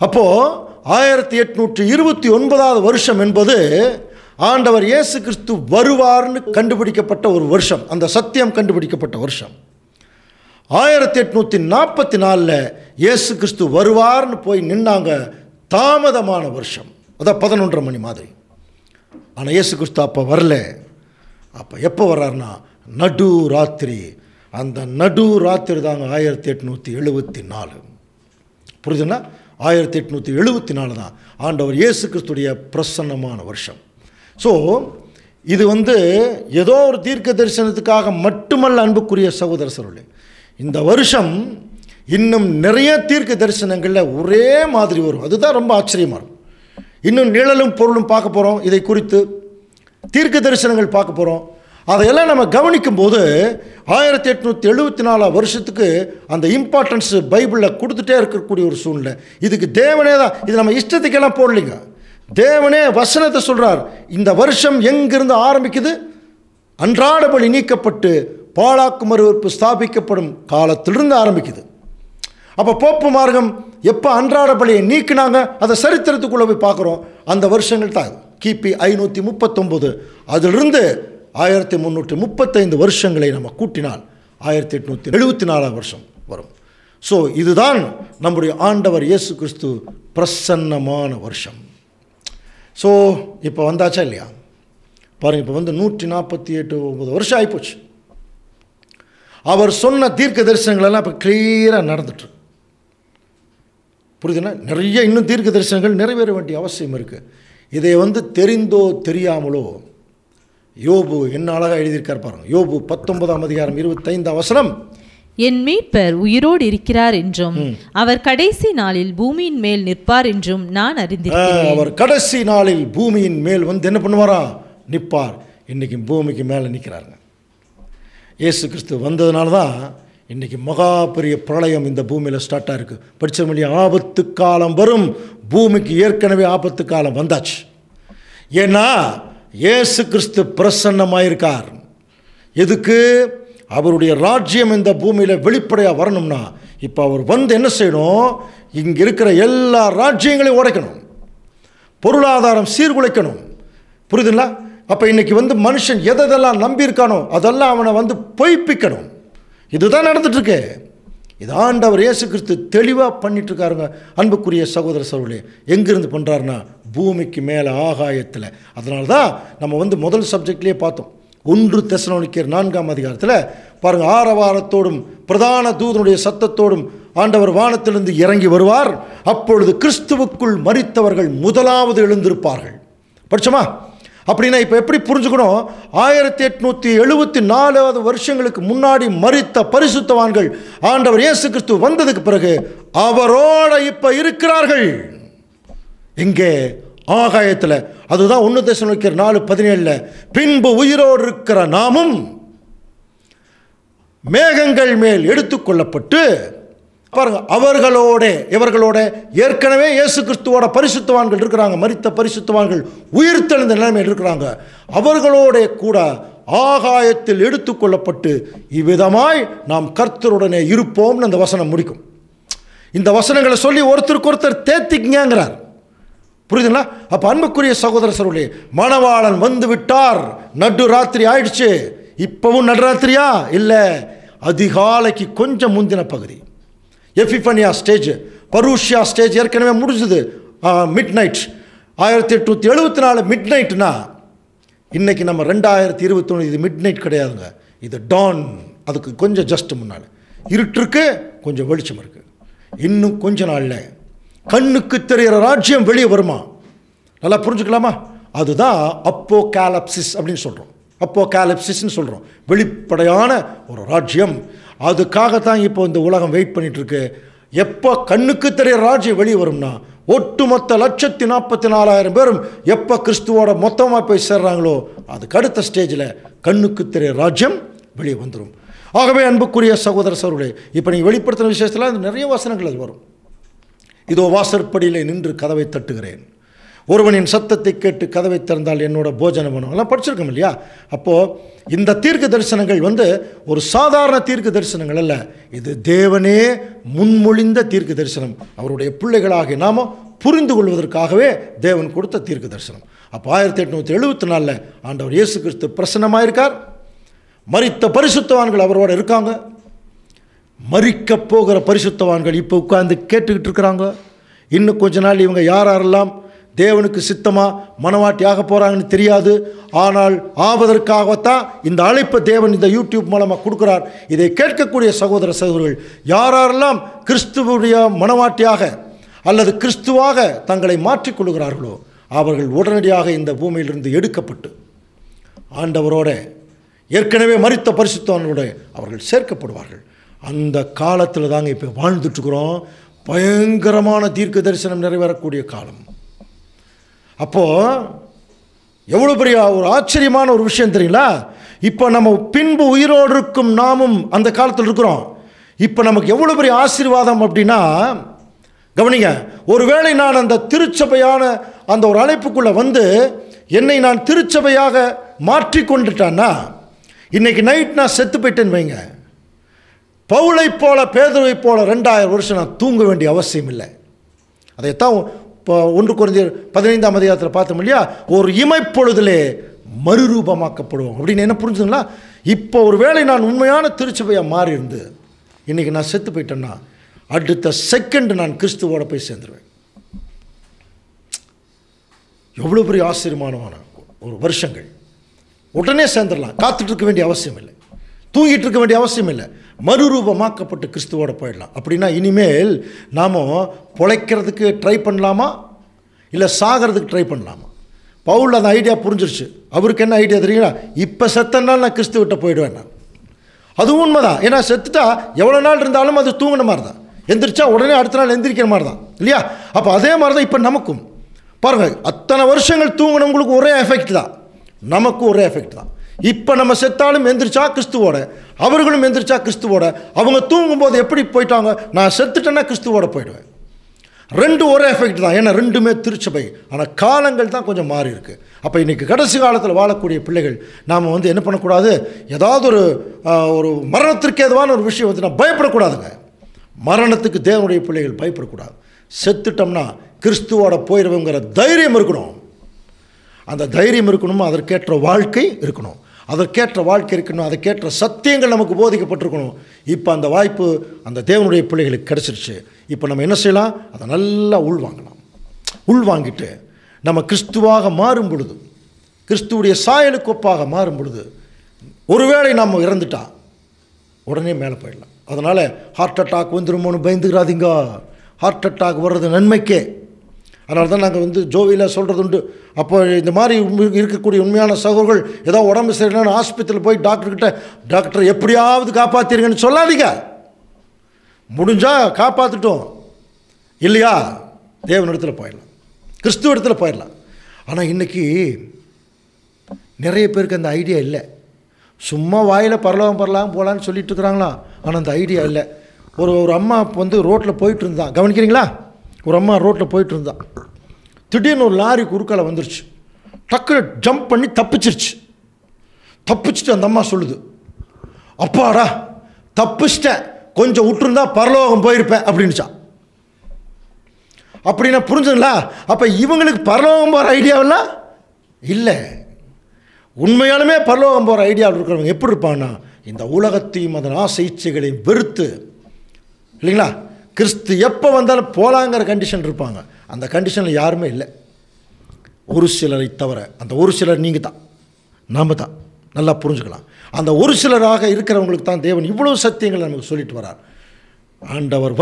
அப்போது 1829 வருஷம் என்பது ஆண்டவர் இயேசு கிறிஸ்து வருவார்னு கண்டுபிடிக்கப்பட்ட ஒரு வருஷம், அந்த சத்தியம் கண்டுபிடிக்கப்பட்ட வருஷம். 1844 இயேசு கிறிஸ்து வருவார்னு போய் நின்னாங்க, தாமதமான வருஷம். அதான் 11:30 மணி மாதிரி. ஆனால் இயேசு கிறிஸ்து அப்போ வரல. அப்போ எப்போ வர்றாருன்னா நடு ராத்திரி. அந்த நடு ராத்திரி தாங்க 1874. புரியுதுன்னா 1874 தான் ஆண்டவர் இயேசு கிறிஸ்துடைய பிரசன்னமான வருஷம். ஸோ இது ஏதோ ஒரு தீர்க்க தரிசனத்துக்காக மட்டுமல்ல அன்புக்குரிய சகோதர சகோதரர்களே. இந்த வருஷம் இன்னும் நிறைய தீர்க்க தரிசனங்களில் ஒரே மாதிரி வரும். அதுதான் ரொம்ப ஆச்சரியமாக இருக்கும். இன்னும் நிழலும் பொருளும் பார்க்க போகிறோம். இதை குறித்து தீர்க்க தரிசனங்கள் பார்க்க போகிறோம். அதையெல்லாம் நம்ம கவனிக்கும் போது 1874 வருஷத்துக்கு அந்த இம்பார்ட்டன்ஸ் பைபிளில் கொடுத்துட்டே இருக்கக்கூடிய ஒரு சூழ்நிலை. இதுக்கு தேவனே தான், இது நம்ம இஷ்டத்துக்கெல்லாம் போடலைங்க. தேவனே வசனத்தை சொல்கிறார். இந்த வருஷம் எங்கிருந்து ஆரம்பிக்குது? அன்றாட பலி நீக்கப்பட்டு பாழாக்கு மறுவறுப்பு ஸ்தாபிக்கப்படும் காலத்திலிருந்து ஆரம்பிக்குது. அப்போ போப்பு மார்க்கம் எப்போ அன்றாட பலியை நீக்கினாங்க அதை சரித்திரத்துக்குள்ளே போய் பார்க்குறோம். அந்த வருஷங்கள் தான் கிபி 539. அதிலிருந்து 1335 வருஷங்களை நம்ம கூட்டினால் 1874 வருஷம் வரும். ஸோ இதுதான் நம்முடைய ஆண்டவர் இயேசு கிறிஸ்து பிரசன்னமான வருஷம். ஸோ இப்போ வந்தாச்சா இல்லையா பாருங்கள். இப்போ 148 வருஷம் ஆகிப்போச்சு. அவர் சொன்ன தீர்க்க தரிசனங்களெல்லாம் இப்போ கிளியராக நடந்துட்டு புரியுதுன்னா. நிறைய இன்னும் தீர்க்க தரிசனங்கள் நிறைவேற வேண்டிய அவசியம் இருக்குது. இதை தெரிந்தோ தெரியாமலோ யோபு என்ன அழகாக எழுதியிருக்கார் பாருங்கள். யோபு 19ஆம் அதிகாரம் 25ஆம் வசனம், என் மீட்பர் உயிரோடு இருக்கிறார் என்றும் அவர் கடைசி நாளில் பூமியின் மேல் நிற்பார் என்றும் நான் அறிந்திருக்கிறேன். அவர் கடைசி நாளில் பூமியின் மேல் என்ன பண்ணுவாரா? நிற்பார். இன்றைக்கி பூமிக்கு மேலே நிற்கிறாருங்க. இயேசு கிறிஸ்து வந்ததுனால தான் இன்றைக்கி மகா பெரிய பிரளயம் இந்த பூமியில் ஸ்டார்ட்டாக இருக்குது. படித்த மொழி ஆபத்து காலம் வரும். பூமிக்கு ஏற்கனவே ஆபத்து காலம் வந்தாச்சு. ஏன்னா இயேசு கிறிஸ்து பிரசன்னமாயிருக்கார். எதுக்கு? அவருடைய ராஜ்யம் இந்த பூமியில் வெளிப்படையாக வரணும்னா இப்போ அவர் வந்து என்ன செய்யணும், இங்கே இருக்கிற எல்லா ராஜ்யங்களையும் உடைக்கணும், பொருளாதாரம் சீர்குலைக்கணும். புரியுதுங்களா? அப்போ இன்றைக்கி வந்து மனுஷன் எதெல்லாம் நம்பியிருக்கானோ அதெல்லாம் அவனை வந்து பொய்ப்பிக்கணும். இதுதான் நடந்துட்டுருக்கு. இது ஆண்டவர் இயேசு கிறிஸ்து தெளிவாக பண்ணிட்டுருக்காருங்க. அன்புக்குரிய சகோதர சகோதரர்களே, எங்கேருந்து பண்ணுறாருன்னா பூமிக்கு மேலே ஆகாயத்தில். அதனால தான் நம்ம வந்து முதல் சப்ஜெக்ட்லேயே பார்த்தோம், 1 தெசலோனிக்கேயர் 4ஆம் அதிகாரத்தில் பாருங்கள், ஆரவாரத்தோடும் பிரதான தூதனுடைய சத்தத்தோடும் ஆண்டவர் வானத்திலிருந்து இறங்கி வருவார். அப்பொழுது கிறிஸ்துவுக்குள் மரித்தவர்கள் முதலாவது எழுந்திருப்பார்கள். படிச்சோமா? அப்படின்னா இப்போ எப்படி புரிஞ்சுக்கணும், 1874 வருஷங்களுக்கு முன்னாடி மரித்த பரிசுத்தவான்கள் ஆண்டவர் இயேசு கிறிஸ்து வந்ததுக்கு பிறகு அவரோட இப்போ இருக்கிறார்கள். எங்கே? ஆகாயத்தில். அதுதான் 1 தெசலோனிக்கேயர் 4:17, பின்பு உயிரோடு இருக்கிற நாமும் மேகங்கள் மேல் எடுத்துக்கொள்ளப்பட்டு, பாருங்க, அவர்களோட இவர்களோட ஏற்கனவே இயேசு கிறிஸ்துவோட பரிசுத்தவான்கள் இருக்கிறாங்க, மரித்த பரிசுத்தவான்கள் உயிர்த்தெழுந்த நிலைமையில் இருக்கிறாங்க, அவர்களோட கூட ஆகாயத்தில் எடுத்துக்கொள்ளப்பட்டு இவ்விதமாய் நாம் கர்த்தருடனே இருப்போம்னு அந்த வசனம் முடிக்கும். இந்த வசனங்களை சொல்லி ஒருத்தருக்கு ஒருத்தர் தேத்திக்கிறார். புரியுதுங்களா? அப்போ அன்புக்குரிய சகோதர சகோதரர்களே, மணவாளன் வந்து விட்டார், நடு ராத்திரி ஆயிடுச்சு. இப்பவும் நடுராத்திரியா? இல்லை, அதிகாலைக்கு கொஞ்சம் முந்தின பகுதி. எபிஃபனியா ஸ்டேஜ், பரூஷியா ஸ்டேஜ் ஏற்கனவே முடிஞ்சது. மிட் நைட் 1874 மிட் நைட்னா, இன்றைக்கி நம்ம 2021, இது மிட் நைட் கிடையாதுங்க, இது டான். அதுக்கு கொஞ்சம் ஜஸ்ட் முன்னால் இருட்டுருக்கு, கொஞ்சம் வெளிச்சம் இருக்குது. இன்னும் கொஞ்ச நாளில் கண்ணுக்கு தெரிகிற ராஜ்யம் வெளியே வருமா? நல்லா புரிஞ்சுக்கலாமா? அதுதான் அப்போகாலிப்சிஸ் அப்படின்னு சொல்கிறோம். அப்போகாலிப்சிஸ்ன்னு சொல்கிறோம், வெளிப்படையான ஒரு ராஜ்யம். அதுக்காகத்தான் இப்போ இந்த உலகம் வெயிட் பண்ணிகிட்ருக்கு. எப்போ கண்ணுக்கு தெரிகிற ராஜ்யம் வெளியே வரும்னா, ஒட்டுமொத்த 1,44,000 பேரும் எப்போ கிறிஸ்துவோட மொத்தமாக போய் சேர்றாங்களோ அதுக்கு அடுத்த ஸ்டேஜில் கண்ணுக்கு தெரிகிற ராஜ்யம் வெளியே வந்துடும். ஆகவே அன்புக்குரிய சகோதர சகோதரர்களே, இப்போ நீங்கள் வெளிப்படுத்தின விஷயத்தில் நிறைய வசனங்கள் அது வரும். இதோ வாசற்படியில் நின்று கதவை தட்டுகிறேன், ஒருவனின் சத்தத்தை கேட்டு கதவை திறந்தால் என்னோட போஜனம் பண்ணும். எல்லாம் படிச்சிருக்கோம் இல்லையா? அப்போது இந்த தீர்க்க தரிசனங்கள் வந்து ஒரு சாதாரண தீர்க்க தரிசனங்கள் அல்ல, இது தேவனே முன்மொழிந்த தீர்க்க தரிசனம். அவருடைய பிள்ளைகளாக நாம் புரிந்து கொள்வதற்காகவே தேவன் கொடுத்த தீர்க்க தரிசனம். அப்போ 1874 ஆண்டவர் இயேசு கிறிஸ்து பிரசன்னமாக இருக்கார். மரித்த பரிசுத்தவான்கள் அவரோட இருக்காங்க. மரிக்க போகிற பரிசுத்தவான்கள் இப்போ உட்கார்ந்து கேட்டுக்கிட்டு இருக்கிறாங்க. இன்னும் கொஞ்ச நாள் இவங்க யாரெல்லாம் தேவனுக்கு சித்தமாக மனவாட்டியாக போகிறாங்கன்னு தெரியாது. ஆனால் ஆவதற்காகத்தான் இந்த அழைப்பை தேவன் இந்த யூடியூப் மூலமாக கொடுக்குறார். இதை கேட்கக்கூடிய சகோதர சகோதரர்கள் யாரெல்லாம் கிறிஸ்துவுடைய மனவாட்டியாக அல்லது கிறிஸ்துவாக தங்களை மாற்றிக்கொள்கிறார்களோ அவர்கள் உடனடியாக இந்த பூமியிலிருந்து எடுக்கப்பட்டு ஆண்டவரோட ஏற்கனவே மரித்த பரிசுத்தவான்களோட அவர்கள் சேர்க்கப்படுவார்கள். அந்த காலத்தில் தாங்க இப்போ வாழ்ந்துட்டுருக்குறோம். பயங்கரமான தீர்க்க தரிசனம் நிறைவேறக்கூடிய காலம். அப்போது எவ்வளோ பெரிய ஒரு ஆச்சரியமான ஒரு விஷயம் தெரியுங்களா? இப்போ நம்ம பின்பு உயிரோடு இருக்கும் நாமும் அந்த காலத்தில் இருக்கிறோம். இப்போ நமக்கு எவ்வளோ பெரிய ஆசீர்வாதம் அப்படின்னா, கவனிங்க, ஒருவேளை நான் அந்த திருச்சபையான அந்த ஒரு அழைப்புக்குள்ளே வந்து என்னை நான் திருச்சபையாக மாற்றி கொண்டுட்டான்னா, இன்றைக்கி நைட் நான் செத்து போயிட்டேன்னு வைங்க, பவுலை போல பேதுருவை போல 2000 வருஷம் நான் தூங்க வேண்டிய அவசியம் இல்லை. அதைத்தான் இப்போ 1 கொரிந்தியர் 15ஆம் அதிகாரத்தில் பார்த்தோம் இல்லையா? ஒரு இமைப்பொழுதிலே மறுரூபமாக்கப்படுவோம் அப்படின்னு. என்ன புரிஞ்சுங்களா? இப்போ ஒரு வேளை நான் உண்மையான திருச்சபையாக மாறி இருந்து இன்றைக்கி நான் செத்து போயிட்டேன்னா அடுத்த செகண்ட் நான் கிறிஸ்துவோட போய் சேர்ந்துருவேன். எவ்வளோ பெரிய ஆச்சரியமான ஒரு வருஷங்கள். உடனே சேர்ந்துடலாம், காத்துட்டு இருக்க வேண்டிய அவசியம் இல்லை, தூங்கிட்டு இருக்க வேண்டிய அவசியம் இல்லை, மறுரூபமாக்கப்பட்டு கிறிஸ்துவோட போயிடலாம். அப்படின்னா இனிமேல் நாம் பொழைக்கிறதுக்கு ட்ரை பண்ணலாமா இல்லை சாகிறதுக்கு ட்ரை பண்ணலாமா? பவுல் அந்த ஐடியா புரிஞ்சிருச்சு. அவருக்கு என்ன ஐடியா தெரியுங்களா? இப்போ செத்தனால நான் கிறிஸ்துவிட்ட போயிடுவேன் நான். அது உண்மைதான். ஏன்னா செத்துட்டா எவ்வளோ நாள் இருந்தாலும் அது தூங்கின மாதிரி தான், எந்திரிச்சா உடனே அடுத்த நாள் எந்திரிக்கிற மாதிரி தான் இல்லையா? அப்போ அதே மாதிரி தான் இப்போ நமக்கும். பாருங்கள், அத்தனை வருஷங்கள் தூங்கினவங்களுக்கு ஒரே எஃபெக்ட் தான், நமக்கும் ஒரே எஃபெக்ட் தான். இப்போ நம்ம செத்தாலும் எந்திரிச்சா கிறிஸ்துவோட, அவர்களும் எந்திரிச்சா கிறிஸ்துவோட. அவங்க தூங்கும்போது எப்படி போயிட்டாங்க? நான் செத்துட்டேன்னா கிறிஸ்துவோட போயிடுவேன். ரெண்டும் ஒரே எஃபெக்ட் தான். ஏன்னா ரெண்டுமே திருச்சபை. ஆனால் காலங்கள் தான் கொஞ்சம் மாறி இருக்குது. அப்போ இன்றைக்கி கடைசி காலத்தில் வாழக்கூடிய பிள்ளைகள் நாம் வந்து என்ன பண்ணக்கூடாது? ஏதாவது ஒரு மரணத்திற்கு ஏதுவான ஒரு விஷயம் வந்து நான் பயப்படக்கூடாதுங்க. மரணத்துக்கு தேவனுடைய பிள்ளைகள் பயப்படக்கூடாது. செத்துட்டோம்னா கிறிஸ்துவோட போயிடுவோங்கிற தைரியம் இருக்கணும். அந்த தைரியம் இருக்கணும். அதற்கேற்ற வாழ்க்கை இருக்கணும். அதற்கேற்ற வாழ்க்கை இருக்கணும். அதற்கேற்ற சத்தியங்கள் நமக்கு போதிக்கப்பட்டிருக்கணும். இப்போ அந்த வாய்ப்பு அந்த தேவனுடைய பிள்ளைகளுக்கு கிடச்சிருச்சு. இப்போ நம்ம என்ன செய்யலாம்? அதை நல்லா உள்வாங்கலாம். உள்வாங்கிட்டு நம்ம கிறிஸ்துவாக மாறும் பொழுது, கிறிஸ்துவுடைய சாயலுக்கு ஒப்பாக மாறும் பொழுது, ஒருவேளை நாம் இறந்துட்டா உடனே மேலே போயிடலாம். அதனால் ஹார்ட் அட்டாக் வந்துருமோன்னு பயந்துக்கிறாதீங்க. ஹார்ட் அட்டாக் வர்றது நன்மைக்கே. அதனால தான் நாங்கள் ஜோவியில் சொல்கிறது உண்டு. அப்போ இந்த மாதிரி இருக்கக்கூடிய உண்மையான சகோதரர்கள் ஏதோ உடம்பு சரியில்லைன்னு ஆஸ்பத்திரியில் போய் டாக்டர் எப்படியாவது காப்பாற்றிருங்கன்னு சொல்லாதீங்க. முடிஞ்சால் காப்பாற்றிட்டோம், இல்லையா தேவனிடத்தில் போயிடலாம், கிறிஸ்துவ இடத்துல போயிடலாம். ஆனால் இன்றைக்கி நிறைய பேருக்கு அந்த ஐடியா இல்லை. சும்மா வாயில் பரலோகம் போகலான்னு சொல்லிட்டு இருக்கிறாங்களா, ஆனால் அந்த ஐடியா இல்லை. ஒரு அம்மா ரோட்டில் போயிட்டு இருந்தான், கவனிக்கிறீங்களா? ஒரு அம்மா ரோட்டில் போயிட்டு இருந்தான். திடீர்னு ஒரு லாரி குறுக்கால வந்துருச்சு. டக்குனு ஜம்ப் பண்ணி தப்பிச்சிருச்சு. தப்பிச்சுட்டு அந்த அம்மா சொல்லுது, அப்பாடா தப்பிச்சிட்டேன், கொஞ்சம் விட்டுருந்தா பரலோகம் போயிருப்பேன் அப்படின்னுச்சா. அப்படின்னா புரிஞ்சுங்களா? அப்போ இவங்களுக்கு பரலோகம் போகிற ஐடியாவெல்லாம் இல்லை. உண்மையாலுமே பரலோகம் போகிற ஐடியாவில் இருக்கிறவங்க எப்படி இருப்பாங்கன்னா, இந்த உலகத்தையும் அதன் ஆசை இச்சைகளையும் வெறுத்து, இல்லைங்களா, கிறிஸ்து எப்போ வந்தாலும் போகலாங்கிற கண்டிஷன் இருப்பாங்க. அந்த கண்டிஷனில் யாருமே இல்லை, ஒரு சிலரை தவிர. அந்த ஒரு சிலர் நீங்கள் தான், நாம் தான். நல்லா புரிஞ்சுக்கலாம். அந்த ஒரு சிலராக இருக்கிறவங்களுக்கு தான் தேவன் இவ்வளவு சத்தியங்களை நமக்கு சொல்லிட்டு வரார். ஆண்டவர்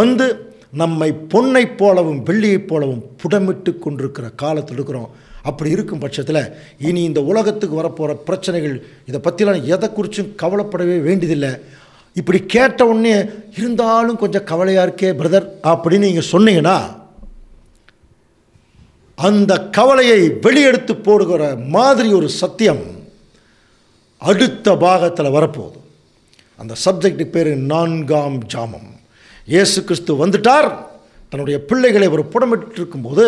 நம்மை பொன்னை போலவும் வெள்ளியைப் போலவும் புடமிட்டு கொண்டிருக்கிற காலத்தில் இருக்கிறோம். அப்படி இருக்கும் பட்சத்தில் இனி இந்த உலகத்துக்கு வரப்போகிற பிரச்சனைகள் இதை பற்றிலாம் எதை குறித்தும் கவலைப்படவே வேண்டியதில்லை. இப்படி கேட்ட உடனே இருந்தாலும் கொஞ்சம் கவலையாக இருக்கே பிரதர் அப்படின்னு நீங்கள் சொன்னீங்கன்னா, அந்த கவலையை வெளியெடுத்து போடுகிற மாதிரி ஒரு சத்தியம் அடுத்த பாகத்தில் வரப்போகுது. அந்த சப்ஜெக்டுக்கு பேர் 4ஆம் ஜாமம். இயேசு கிறிஸ்து வந்துட்டார். தன்னுடைய பிள்ளைகளை அவர் புடமிட்டு இருக்கும்போது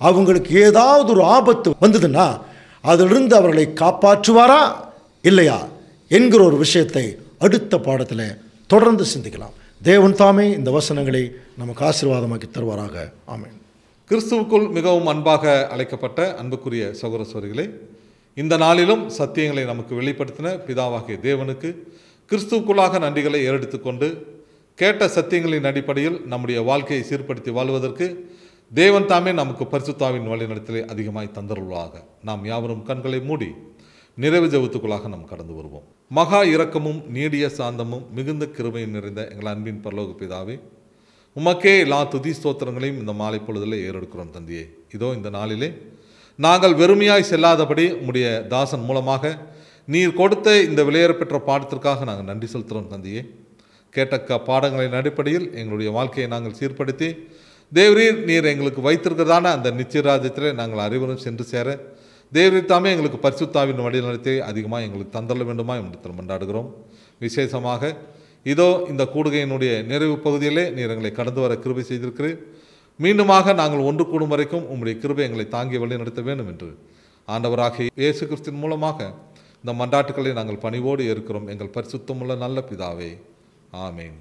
அவங்களுக்கு ஏதாவது ஒரு ஆபத்து வந்ததுன்னா அதிலிருந்து அவர்களை காப்பாற்றுவாரா இல்லையா என்கிற ஒரு விஷயத்தை அடுத்த பாடத்தில் தொடர்ந்து சிந்திக்கலாம். தேவன் தாமே இந்த வசனங்களை நமக்கு ஆசீர்வாதமாக்கி தருவாராக. ஆமென். கிறிஸ்துவுக்குள் மிகவும் அன்பாக அழைக்கப்பட்ட அன்புக்குரிய சகோதர சகோதரிகளே, இந்த நாளிலும் சத்தியங்களை நமக்கு வெளிப்படுத்தின பிதாவாகிய தேவனுக்கு கிறிஸ்துவுக்குள்ளாக நன்றிகளை ஏறெடுத்துக்கொண்டு, கேட்ட சத்தியங்களின் அடிப்படையில் நம்முடைய வாழ்க்கையை சீர்படுத்தி வாழ்வதற்கு தேவன் தாமே நமக்கு பரிசுத்தாவின் வழிநடத்தலை அதிகமாய் தந்தருள்ளாக. நாம் யாவரும் கண்களை மூடி நிறைவு ஜெபத்துக்குள்ளாக நாம் கடந்து வருவோம். மகா இரக்கமும் நீடிய சாந்தமும் மிகுந்த கிருபையும் நிறைந்த எங்கள் அன்பின் பரலோக பிதாவே, உமக்கே எல்லா துதி ஸ்தோத்திரங்களையும் இந்த மாலை பொழுதில் ஏறெடுக்கிறோம் தந்தையே. இதோ இந்த நாளிலே நாங்கள் வெறுமையாய் செல்லாதபடி உம்முடைய தாசன் மூலமாக நீர் கொடுத்த இந்த விலையேறப்பெற்ற பாடத்திற்காக நாங்கள் நன்றி செலுத்துகிறோம் தந்தையே. கேட்ட பாடங்களின் அடிப்படையில் எங்களுடைய வாழ்க்கையை நாங்கள் சீர்படுத்தி தேவரீர் நீர் எங்களுக்கு வைத்திருக்கிறதான அந்த நிச்சயராஜ்யத்தில் நாங்கள் அறிவுறும் சென்று சேர தேவரீர் தாமே எங்களுக்கு பரிசுத்தாவின் வழிநடத்தி அதிகமாக எங்களுக்கு தந்தள்ள வேண்டுமா என்று மன்றாடுகிறோம். விசேஷமாக இதோ இந்த கூடுகையினுடைய நிறைவு பகுதியிலே நீர் எங்களை கடந்து வர கிருபை செய்திருக்கிறீர். மீண்டுமாக நாங்கள் ஒன்று கூடும் வரைக்கும் உம்முடைய கிருபை எங்களை தாங்கி வழி நடத்த வேண்டும் என்று ஆண்டவராகிய இயேசு கிறிஸ்துவின் மூலமாக இந்த மன்றாட்டுக்களை நாங்கள் பணிவோடு இருக்கிறோம். எங்கள் பரிசுத்தமுள்ள நல்ல பிதாவே, ஆமேன்.